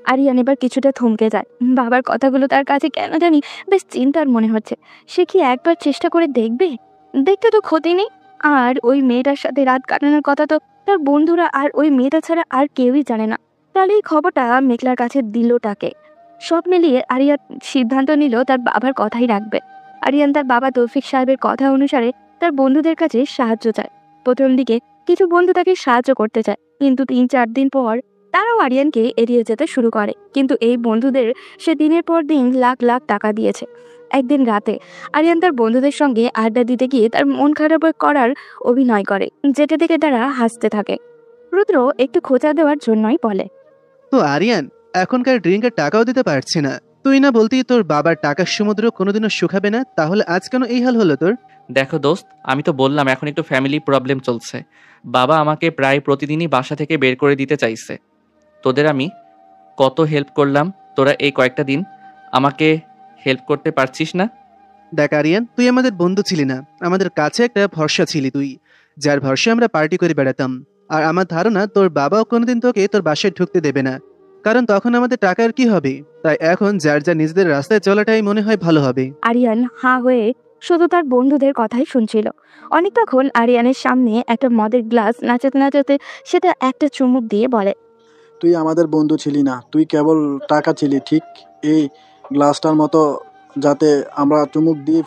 আরিয়ান এবার কিছুটা থমকে যায়। বাবার কথাগুলো তার কাছে কেন জানি বেশ চিন্তার মনে হচ্ছে। সে কি একবার চেষ্টা করে দেখবে? দেখতে তো ক্ষতি নেই। আর ওই মেয়েটার সাথে রাত কাটানোর কথা তো তার বন্ধুরা আর ওই মেয়েটা ছাড়া আর কেউই জানে না। তাহলে এই খবরটা মেঘলার কাছে দিলটাকে। সব মিলিয়ে আরিয়ান সিদ্ধান্ত নিল তার বাবার কথাই রাখবে। আরিয়ান তার বাবা তৌফিক সাহেবের কথা অনুসারে তার বন্ধুদের কাছে সাহায্য চায়। প্রথম দিকে কিছু বন্ধু তাকে সাহায্য করতে চায়, কিন্তু 3-4 দিন পর তারাও আরিয়ানকে এড়িয়ে যেতে শুরু করে। কিন্তু এই বন্ধুদের সে দিনের পর দিন লাখ লাখ টাকা দিয়েছে। একদিন রাতে আরিয়ান তার বন্ধুদের সঙ্গে আড্ডা দিতে গিয়ে তার মন খারাপ করার অভিনয় করে, যেটা দেখে তারা হাসতে থাকে। রুদ্র একটু খোঁচা দেওয়ার জন্যই বলে, তো আরিয়ান, এখনকার ড্রিঙ্কের টাকাও দিতে পারছি না। তুই না বলতি তোর বাবার টাকার সমুদ্র কোনোদিনও শুকাবে না, তাহলে আজ কেন এই হাল হলো তোর? দেখো দোস্ত, আমি তো বললাম এখন একটু ফ্যামিলি প্রবলেম চলছে। বাবা আমাকে প্রায় প্রতিদিনই বাসা থেকে বের করে দিতে চাইছে। তোদের আমি কত হেল্প করলাম, তোরা এই কয়েকটা দিন আমাকে হেল্প করতে পারছিস না? দেখ আরিয়ান, তুই আমাদের বন্ধু ছিলি না, আমাদের কাছে একটা ভরসা ছিলি তুই, যার ভরসা আমরা পার্টি করে বেড়াতাম। আর আমার ধারণা তোর বাবাও কোনোদিন তোকে তোর বাসায় ঢুকতে দেবে না, কারণ তখন আমাদের টাকার কি হবে। তাই এখন যার যা নিজেদের রাস্তায় চলাটাই মনে হয় ভালো হবে। আরিয়ান হাঁ হয়ে শুধু তার বন্ধুদের কথাই শুনছিল। অনেকক্ষণ আরিয়ানের সামনে একটা মদের গ্লাস নাচাতে নাচাতে সেটা একটা চুমুক দিয়ে বলে, তুই আমাদের বন্ধু ছিলি না, তুই কেবল টাকা ছিলি। ঠিক এই গ্লাসটার মতো, যাতে আমরা চুমুক দিয়ে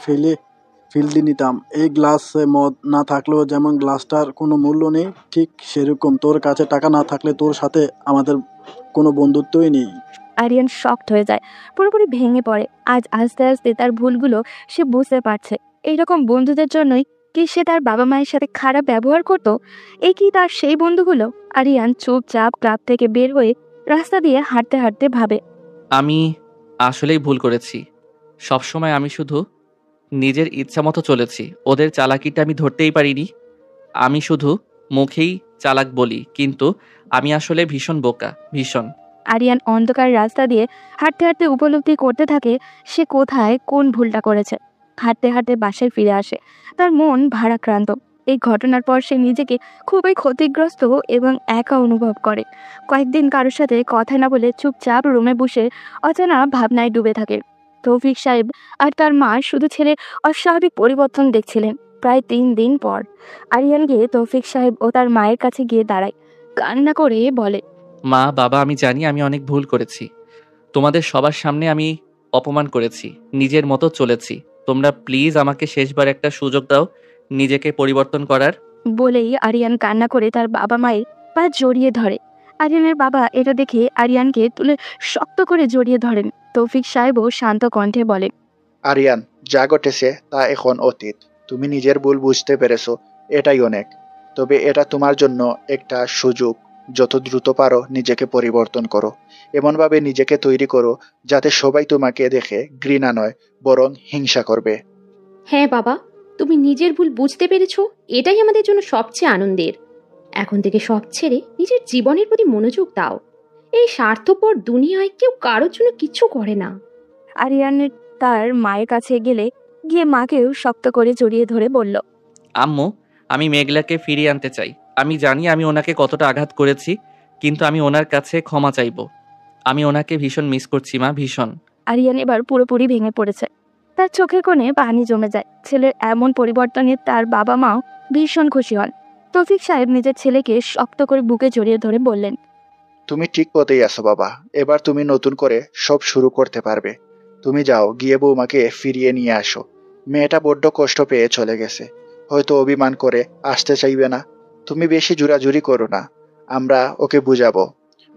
ফিল্ডি নিতাম। এই গ্লাসে মদ না থাকলেও যেমন গ্লাসটার কোনো মূল্য নেই, ঠিক সেরকম তোর কাছে টাকা না থাকলে তোর সাথে আমাদের কোনো বন্ধুত্বই নেই। আরিয়ান শকড হয়ে যায়, পুরোপুরি ভেঙে পড়ে। আজ আস্তে আস্তে তার ভুলগুলো সে বুঝতে পারছে। এইরকম বন্ধুদের জন্যই কি সে তার বাবা মায়ের সাথে খারাপ ব্যবহার করত? এই কি তার সেই বন্ধুগুলো? আরিয়ান চুপচাপ ক্লাব থেকে বের হয়ে রাস্তা দিয়ে হাঁটতে হাঁটতে ভাবে, আমি আসলেই ভুল করেছি। সবসময় আমি শুধু নিজের ইচ্ছা মতো চলেছি। ওদের চালাকিটা আমি ধরতেই পারিনি। আমি শুধু মুখেই চালাক বলি, কিন্তু আমি আসলে ভীষণ বোকা, ভীষণ। আরিয়ান অন্ধকার রাস্তা দিয়ে হাঁটতে হাঁটতে উপলব্ধি করতে থাকে সে কোথায় কোন ভুলটা করেছে। হাঁটতে হাঁটতে বাসায় ফিরে আসে, তার মন ভারাক্রান্ত। এই ঘটনার পর সে নিজেকে খুবই ক্ষতিগ্রস্ত এবং একা অনুভব করে। কয়েকদিন কারোর সাথে কথা না বলে চুপচাপ রুমে বসে অজানা ভাবনায় ডুবে থাকে। তৌফিক সাহেব আর তার মা শুধু ছেলের অস্বাভাবিক পরিবর্তন দেখছিলেন। প্রায় 3 দিন পর আরিয়ান গিয়ে তৌফিক সাহেব ও তার মায়ের কাছে গিয়ে দাঁড়ায়, কান্না করে বলে, মা, বাবা, আমি জানি আমি অনেক ভুল করেছি। তোমাদের সবার সামনে আমি অপমান করেছি, নিজের মতো চলেছি। তোমরা প্লিজ আমাকে শেষবার একটা সুযোগ দাও নিজেকে পরিবর্তন করার। বলেই আরিয়ান কান্না করে তার বাবা মায়ের পা জড়িয়ে ধরে। আরিয়ানের বাবা এটা দেখে আরিয়ানকে তুলে শক্ত করে জড়িয়ে ধরেন। তৌফিক সাহেবও শান্ত কণ্ঠে বলেন, আরিয়ান, যা ঘটেছে তা এখন অতীত। তুমি নিজের ভুল বুঝতে পেরেছো, এটাই অনেক। তবে এটা তোমার জন্য একটা সুযোগ। যত দ্রুত পারো নিজেকে পরিবর্তন করো। এমনভাবে নিজেকে তৈরি করো যাতে সবাই তোমাকে দেখে ঘৃণা নয়, বরং হিংসা করবে। হ্যাঁ বাবা, তুমি নিজের ভুল বুঝতে পেরেছো, এটাই আমাদের জন্য সবচেয়ে আনন্দের। এখন থেকে সব ছেড়ে নিজের জীবনের প্রতি মনোযোগ দাও। এই স্বার্থপর দুনিয়ায় কেউ কারোর জন্য কিচ্ছু করে না। আরিয়ানের তার মায়ের কাছে গিয়ে মাকেও শক্ত করে জড়িয়ে ধরে বলল, আম্মু, আমি মেঘলাকে ফিরিয়ে আনতে চাই। আমি জানি আমি ওনাকে কতটা আঘাত করেছি, কিন্তু আমি ওনার কাছে ক্ষমা চাইব। আমি ওনাকে ভীষণ মিস করছি মা, ভীষণ। আরিয়ান এবার পুরোপুরি ভেঙে পড়েছে। তার চোখের কোণে পানি জমে যায়। ছেলের এমন পরিবর্তনে তার বাবা মাও ভীষণ খুশি হন। তৌফিক সাহেব নিজের ছেলেকে শক্ত করে বুকে জড়িয়ে ধরে বললেন, তুমি ঠিক পথেই আছো বাবা। এবার তুমি নতুন করে সব শুরু করতে পারবে। তুমি যাও, গিয়ে বৌমাকে ফিরিয়ে নিয়ে আসো। মেয়েটা বড্ড কষ্ট পেয়ে চলে গেছে, হয়তো অভিমান করে আসতে চাইবে না। তুমি বেশি জোরাজুরি করো না, আমরা ওকে বুঝাবো।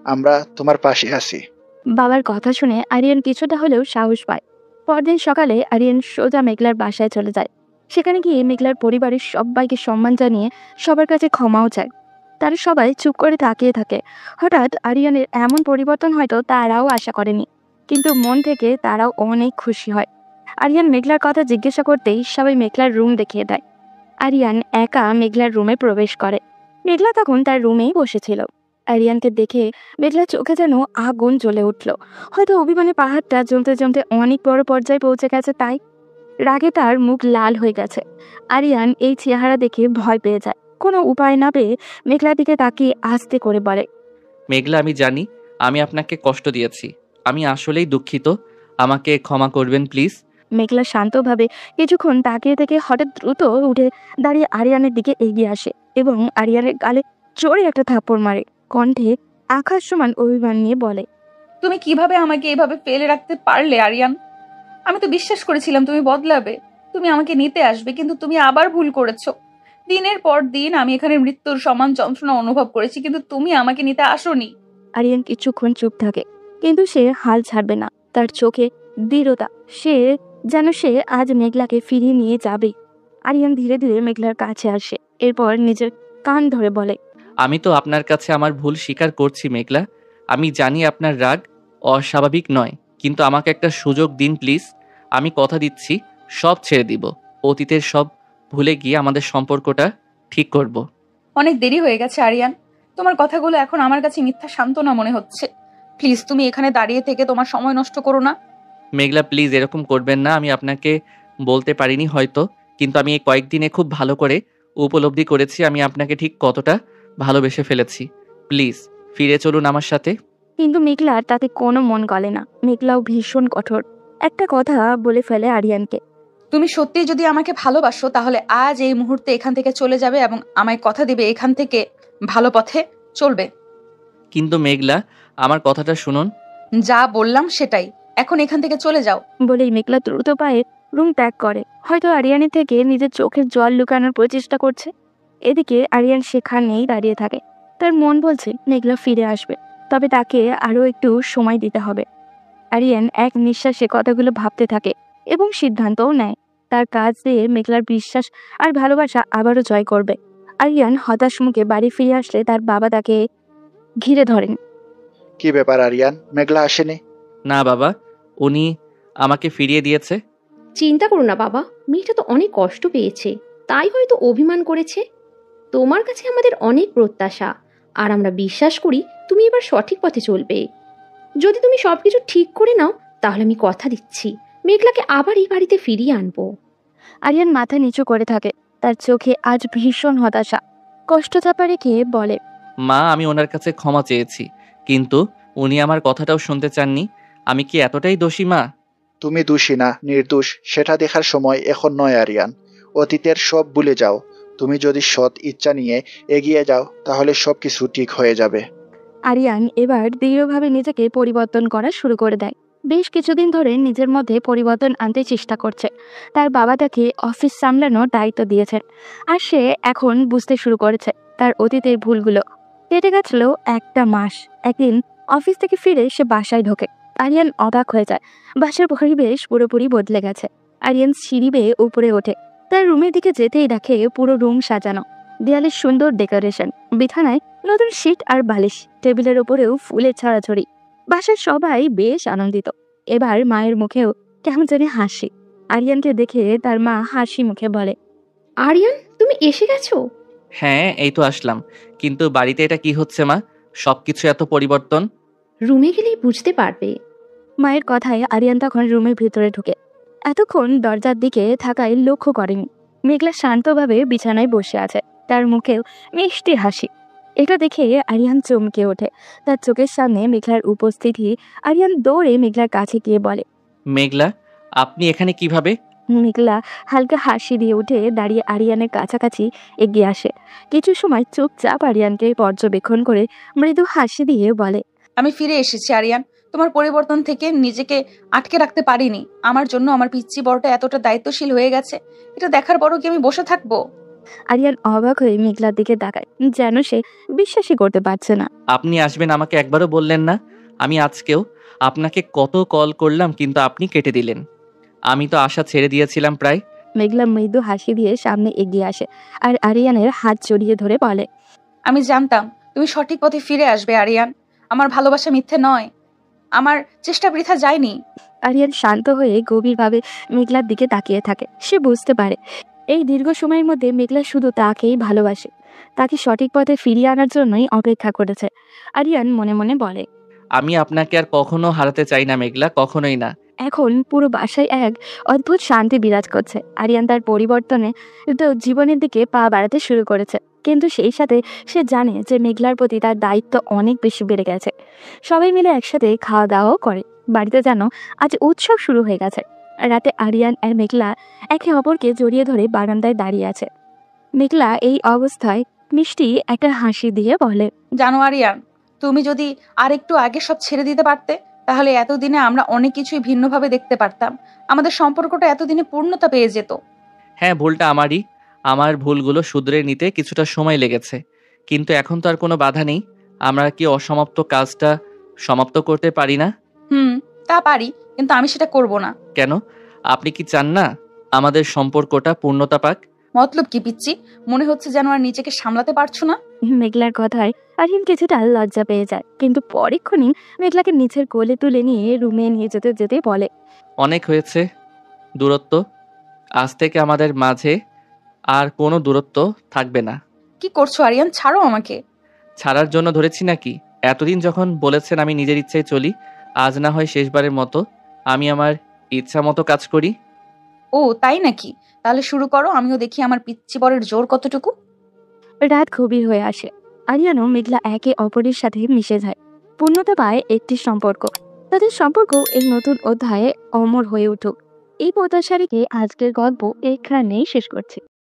আমরা তোমার পাশে আছি। বাবার কথা শুনে আরিয়ান কিছুটা হলেও সাহস পায়। পরদিন সকালে আরিয়ান সোজা মেঘলার বাসায় চলে যায়। সেখানে গিয়ে মেঘলার পরিবারের সবাইকে সম্মান জানিয়ে সবার কাছে ক্ষমাও চায়। তারা সবাই চুপ করে তাকিয়ে থাকে। হঠাৎ আরিয়ানের এমন পরিবর্তন হয়তো তারাও আশা করেনি, কিন্তু মন থেকে তারাও অনেক খুশি হয়। আরিয়ান মেঘলার কথা জিজ্ঞাসা করতেই সবাই মেঘলার রুম দেখিয়ে দেয়। আরিয়ান একা মেঘলার রুমে প্রবেশ করে। মেঘলা তখন তার রুমেই বসেছিল। আরিয়ানকে দেখে মেঘলার চোখে যেন আগুন জ্বলে উঠল। হয়তো অভিমানে পাহাড়টা জমতে জমতে অনেক বড় পর্যায়ে পৌঁছে গেছে, তাই রাগে তার মুখ লাল হয়ে গেছে। আরিয়ান এই চেহারা দেখে ভয় পেয়ে যায়। কোনো উপায় না পেয়ে মেঘলার দিকে তাকিয়ে আস্তে করে বলে, মেঘলা, আমি জানি আমি আপনাকে কষ্ট দিয়েছি। আমি আসলেই দুঃখিত। আমাকে ক্ষমা করবেন প্লিজ। মেঘলা শান্তভাবে কিছুক্ষণ তাকিয়ে থেকে হঠাৎ দ্রুত উঠে দাঁড়িয়ে আরিয়ানের দিকে এগিয়ে আসে এবং আরিয়ানের গালে জোরে একটা থাপ্পড় মারে। কণ্ঠে আকাশ সমান অভিমান নিয়ে বলে, তুমি কিভাবে আমাকে এভাবে ফেলে রাখতে পারলে আরিয়ান? আমি তো বিশ্বাস করেছিলাম তুমি বদলাবে, তুমি আমাকে নিতে আসবে, কিন্তু তুমি আবার ভুল করেছো। দিনের পর দিন আমি এখানে মৃত্যুর সমান যন্ত্রণা অনুভব করেছি, কিন্তু তুমি আমাকে নিতে আসোনি। আরিয়ান কিছুক্ষণ চুপ থাকে, কিন্তু সে হাল ছাড়বে না। তার চোখে দৃঢ়তা, সে আজ মেঘলাকে ফিরিয়ে নিয়ে যাবে। আরিয়ান ধীরে ধীরে মেঘলার কাছে আসে, এরপর নিজের কান ধরে বলে, আমি তো আপনার কাছে আমার ভুল স্বীকার করছি মেঘলা। আমি জানি আপনার রাগ অস্বাভাবিক নয়, কিন্তু আমাকে একটা সুযোগ দিন প্লিজ। আমি কথা দিচ্ছি সব ছেড়ে দিব, অতীতের সব ভুলে গিয়ে আমাদের সম্পর্কটা ঠিক করব। অনেক দেরি হয়ে গেছে আরিয়ান, তোমার কথাগুলো এখন আমার কাছে মিথ্যা সান্ত্বনা মনে হচ্ছে। প্লিজ তুমি এখানে দাঁড়িয়ে থেকে তোমার সময় নষ্ট করো না। মেঘলা প্লিজ এরকম করবেন না। আমি আপনাকে বলতে পারিনি হয়তো, কিন্তু আমি এই কয়েকদিনে খুব ভালো করে উপলব্ধি করেছি আমি আপনাকে ঠিক কতটা ভালোবেসে ফেলেছি। প্লিজ ফিরে চলুন আমার সাথে। কিন্তু মেঘলার তাতে কোনো মন গলে না। মেঘলাও ভীষণ কঠোর। একটা কথা বলে ফেলে আরিয়ানকে, তুমি সত্যি যদি আমাকে ভালোবাসো তাহলে আজ এই মুহূর্তে এখান থেকে চলে যাবে এবং আমায় কথা দিবে এখান থেকে ভালো পথে চলবে। কিন্তু মেঘলা, আমার কথাটা শুনুন। যা বললাম সেটাই, এখন এখান থেকে চলে যাও। বলেই মেঘলা দ্রুত পায়ে রুম ত্যাগ করে। হয়তো আরিয়ানের থেকে নিজের চোখের জল লুকানোর প্রচেষ্টা করছে। এদিকে আরিয়ান সেখানেই দাঁড়িয়ে থাকে। তার মন বলছে মেঘলা ফিরে আসবে, তবে তাকে আরো একটু সময় দিতে হবে। আরিয়ান এক নিঃশ্বাসে কথাগুলো ভাবতে থাকে এবং সিদ্ধান্তও নেয়। তার কাজ দিয়ে মেঘলার বিশ্বাস আর ভালোবাসা আবারও জয় করবে। আরিয়ান হতাশ মুখে বাড়ি ফিরে আসলে তার বাবা তাকে ঘিরে ধরেন। কি ব্যাপার আরিয়ান, মেঘলা আসেনি? না বাবা, উনি আমাকে ফিরিয়ে দিয়েছে। চিন্তা করো না বাবা, মেয়েটা তো অনেক কষ্ট পেয়েছে, তাই হয়তো অভিমান করেছে। তোমার কাছে আমাদের অনেক প্রত্যাশা, আর আমরা বিশ্বাস করি তুমি এবার সঠিক পথে চলবে। যদি তুমি সবকিছু ঠিক করে নাও তাহলে আমি কথা দিচ্ছি মেঘলাকে আবার এই বাড়িতে ফিরিয়ে আনবো। আরিয়ান মাথা নিচু করে থাকে। তার চোখে আজ ভীষণ হতাশা। কষ্ট চাপা রেখে বলে, মা, আমি ওনার কাছে ক্ষমা চেয়েছি, কিন্তু উনি আমার কথাটাও শুনতে চাননি। আমি কি এতটাই দোষী মা? তুমি দোষী না, নির্দোষ সেটা দেখার সময় এখন নয় আরিয়ান। অতীতের সব ভুলে যাও। তুমি যদি সৎ ইচ্ছা নিয়ে এগিয়ে যাও তাহলে সবকিছু ঠিক হয়ে যাবে। আরিয়ান এবার দৃঢ়ভাবে নিজেকে পরিবর্তন করা শুরু করে দেয়। বেশ কিছুদিন ধরে নিজের মধ্যে পরিবর্তন আনতে চেষ্টা করছে। তার বাবা তাকে অফিস সামলানোর দায়িত্ব দিয়েছেন, আর সে এখন বুঝতে শুরু করেছে তার অতীতের ভুলগুলো। কেটে গেছিল একটা মাস। একদিন অফিস থেকে ফিরে সে বাসায় ঢোকে। আরিয়ান অবাক হয়ে যায়। বাসার পরিবেশ পুরোপুরি বদলে গেছে। আরিয়ান সিঁড়ি বেয়ে উপরে ওঠে। তার রুমের দিকে যেতেই দেখে পুরো রুম সাজানো। দেয়ালে সুন্দর ডেকোরেশন, বিছানায় নতুন শীট আর বালিশ, টেবিলের ওপরেও ফুলের ছড়াছড়ি। বাসার সবাই বেশ আনন্দিত। এবার মায়ের মুখেও কেমন জানি হাসি। আরিয়ানকে দেখে তার মা হাসি মুখে বলে, আরিয়ান, তুমি এসে গেছো? হ্যাঁ, এই তো আসলাম। কিন্তু বাড়িতে এটা কি হচ্ছে মা? সবকিছু এত পরিবর্তন। রুমে গেলেই বুঝতে পারবে। মায়ের কথায় আরিয়ান তখন রুমের ভিতরে ঢুকে। এতক্ষণ দরজার দিকে থাকায় লক্ষ্য করেনি। মেঘলা শান্তভাবে বিছানায় বসে আছে, তার মুখেও মিষ্টি হাসি। এটা দেখে আরিয়ান চমকে ওঠে। তার চোখের সামনে মেঘলার উপস্থিতি। আরিয়ান দৌড়ে মেঘলার কাছে গিয়ে বলে, মেঘলা, আপনি এখানে কিভাবে? মেঘলা হালকা হাসি দিয়ে উঠে দাঁড়িয়ে আরিয়ানের কাছাকাছি এগিয়ে আসে। কিছু সময় চুপচাপ আরিয়ানকে পর্যবেক্ষণ করে মৃদু হাসি দিয়ে বলে, আমি ফিরে এসেছি আরিয়ান। তোমার পরিবর্তন থেকে নিজেকে আটকে রাখতে পারিনি। আমার জন্য আমার পিচ্চি বড়টা এতটা দায়িত্বশীল হয়ে গেছে, এটা দেখার পরও কি আমি বসে থাকবো? আরিয়ান অবাক হয়ে মেঘলার দিকে তাকায়, যেন সে বিশ্বাসই করতে পারছে না। আপনি আসবেন আমাকে একবারও বললেন না। আমি আজকেও আপনাকে কত কল করলাম, কিন্তু আপনি কেটে দিলেন। আমি তো আশা ছেড়ে দিয়েছিলাম প্রায়। মেঘলা মৃদু হাসি দিয়ে সামনে এগিয়ে আসে আর আরিয়ানের হাত জড়িয়ে ধরে বলে, আমি জানতাম তুমি সঠিক পথে ফিরে আসবে আরিয়ান। আমার ভালোবাসা মিথ্যে নয়, আমার চেষ্টা বৃথা যায়নি। আরিয়ান শান্ত হয়ে গভীরভাবে মেঘলার দিকে তাকিয়ে থাকে। সে বুঝতে পারে এই দীর্ঘ সময়ের মধ্যে মেঘলা শুধু তাকেই ভালোবাসে, তাকে সঠিক পথে ফিরিয়ে আনার জন্যই অপেক্ষা করেছে। আরিয়ান মনে মনে বলে, আমি আপনাকে আর কখনো হারাতে চাই না মেঘলা, কখনোই না। এখন পুরো বাসায় এক অদ্ভুত শান্তি বিরাজ করছে। আরিয়ান তার পরিবর্তনে তো জীবনের দিকে পা বাড়াতে শুরু করেছে, কিন্তু সেই সাথে সে জানে যে মেঘলার প্রতি তার দায়িত্ব অনেক বেশি বেড়ে গেছে। সবাই মিলে একসাথে খাওয়া দাওয়াও করে। বাড়িতে যেন আজ উৎসব শুরু হয়ে গেছে। রাতে আরিয়ান আর মেঘলা একে অপরকে জড়িয়ে ধরে বারান্দায় দাঁড়িয়ে আছে। মেঘলা এই অবস্থায় মিষ্টি একটা হাসি দিয়ে বলে, জানো আরিয়ান, তুমি যদি আর একটু আগে সব ছেড়ে দিতে পারতে, তাহলে এতদিনে আমরা অনেক কিছুই ভিন্নভাবে দেখতে পারতাম। আমাদের সম্পর্কটা এতদিনে পূর্ণতা পেয়ে যেত। হ্যাঁ, ভুলটা আমারই। আমার ভুলগুলো শুধরে নিতে কিছুটা সময় লেগেছে, কিন্তু এখন তো আর কোনো বাধা নেই। আমরা কি অসমাপ্ত কাজটা সমাপ্ত করতে পারি না? তা পারি, কিন্তু আমি সেটা করব না। কেন? আপনি কি চান না আমাদের সম্পর্কটা পূর্ণতা পাক? মতলব কি পিচ্ছি? মনে হচ্ছে যেন আর নিজেকে সামলাতে পারছো না। মেঘলার কথায় আরিয়ান কিছুটা লজ্জা পেয়ে যায়, কিন্তু পরক্ষণই মেঘলাকে নিচের কোলে তুলে নিয়ে রুমে নিয়ে যেতে যেতে বলে, অনেক হয়েছে দূরত্ব। আজ থেকে আমাদের মাঝে আর কোনো দূরত্ব থাকবে না। কি করছো আরিয়ান? ছাড়ো আমাকে। ছাড়ার জন্য ধরেছি নাকি? এতদিন যখন বলেছেন আমি নিজের ইচ্ছায় চলি, আজ না হয় শেষবারের মতো আমি আমার ইচ্ছা মতো কাজ করি। ও তাই নাকি? তাহলে শুরু করো, আমিও দেখি আমার পিচ্ছি বরের জোর কতটুকু। রাত গভীর হয়ে আসে। আরিয়ান ও মেঘলা একে অপরের সাথে মিশে যায়। পূর্ণতা পায় একটি সম্পর্ক। তাদের সম্পর্ক এই নতুন অধ্যায়ে অমর হয়ে উঠুক, এই প্রত্যাশা রেখে আজকের গল্প এখানেই শেষ করছি।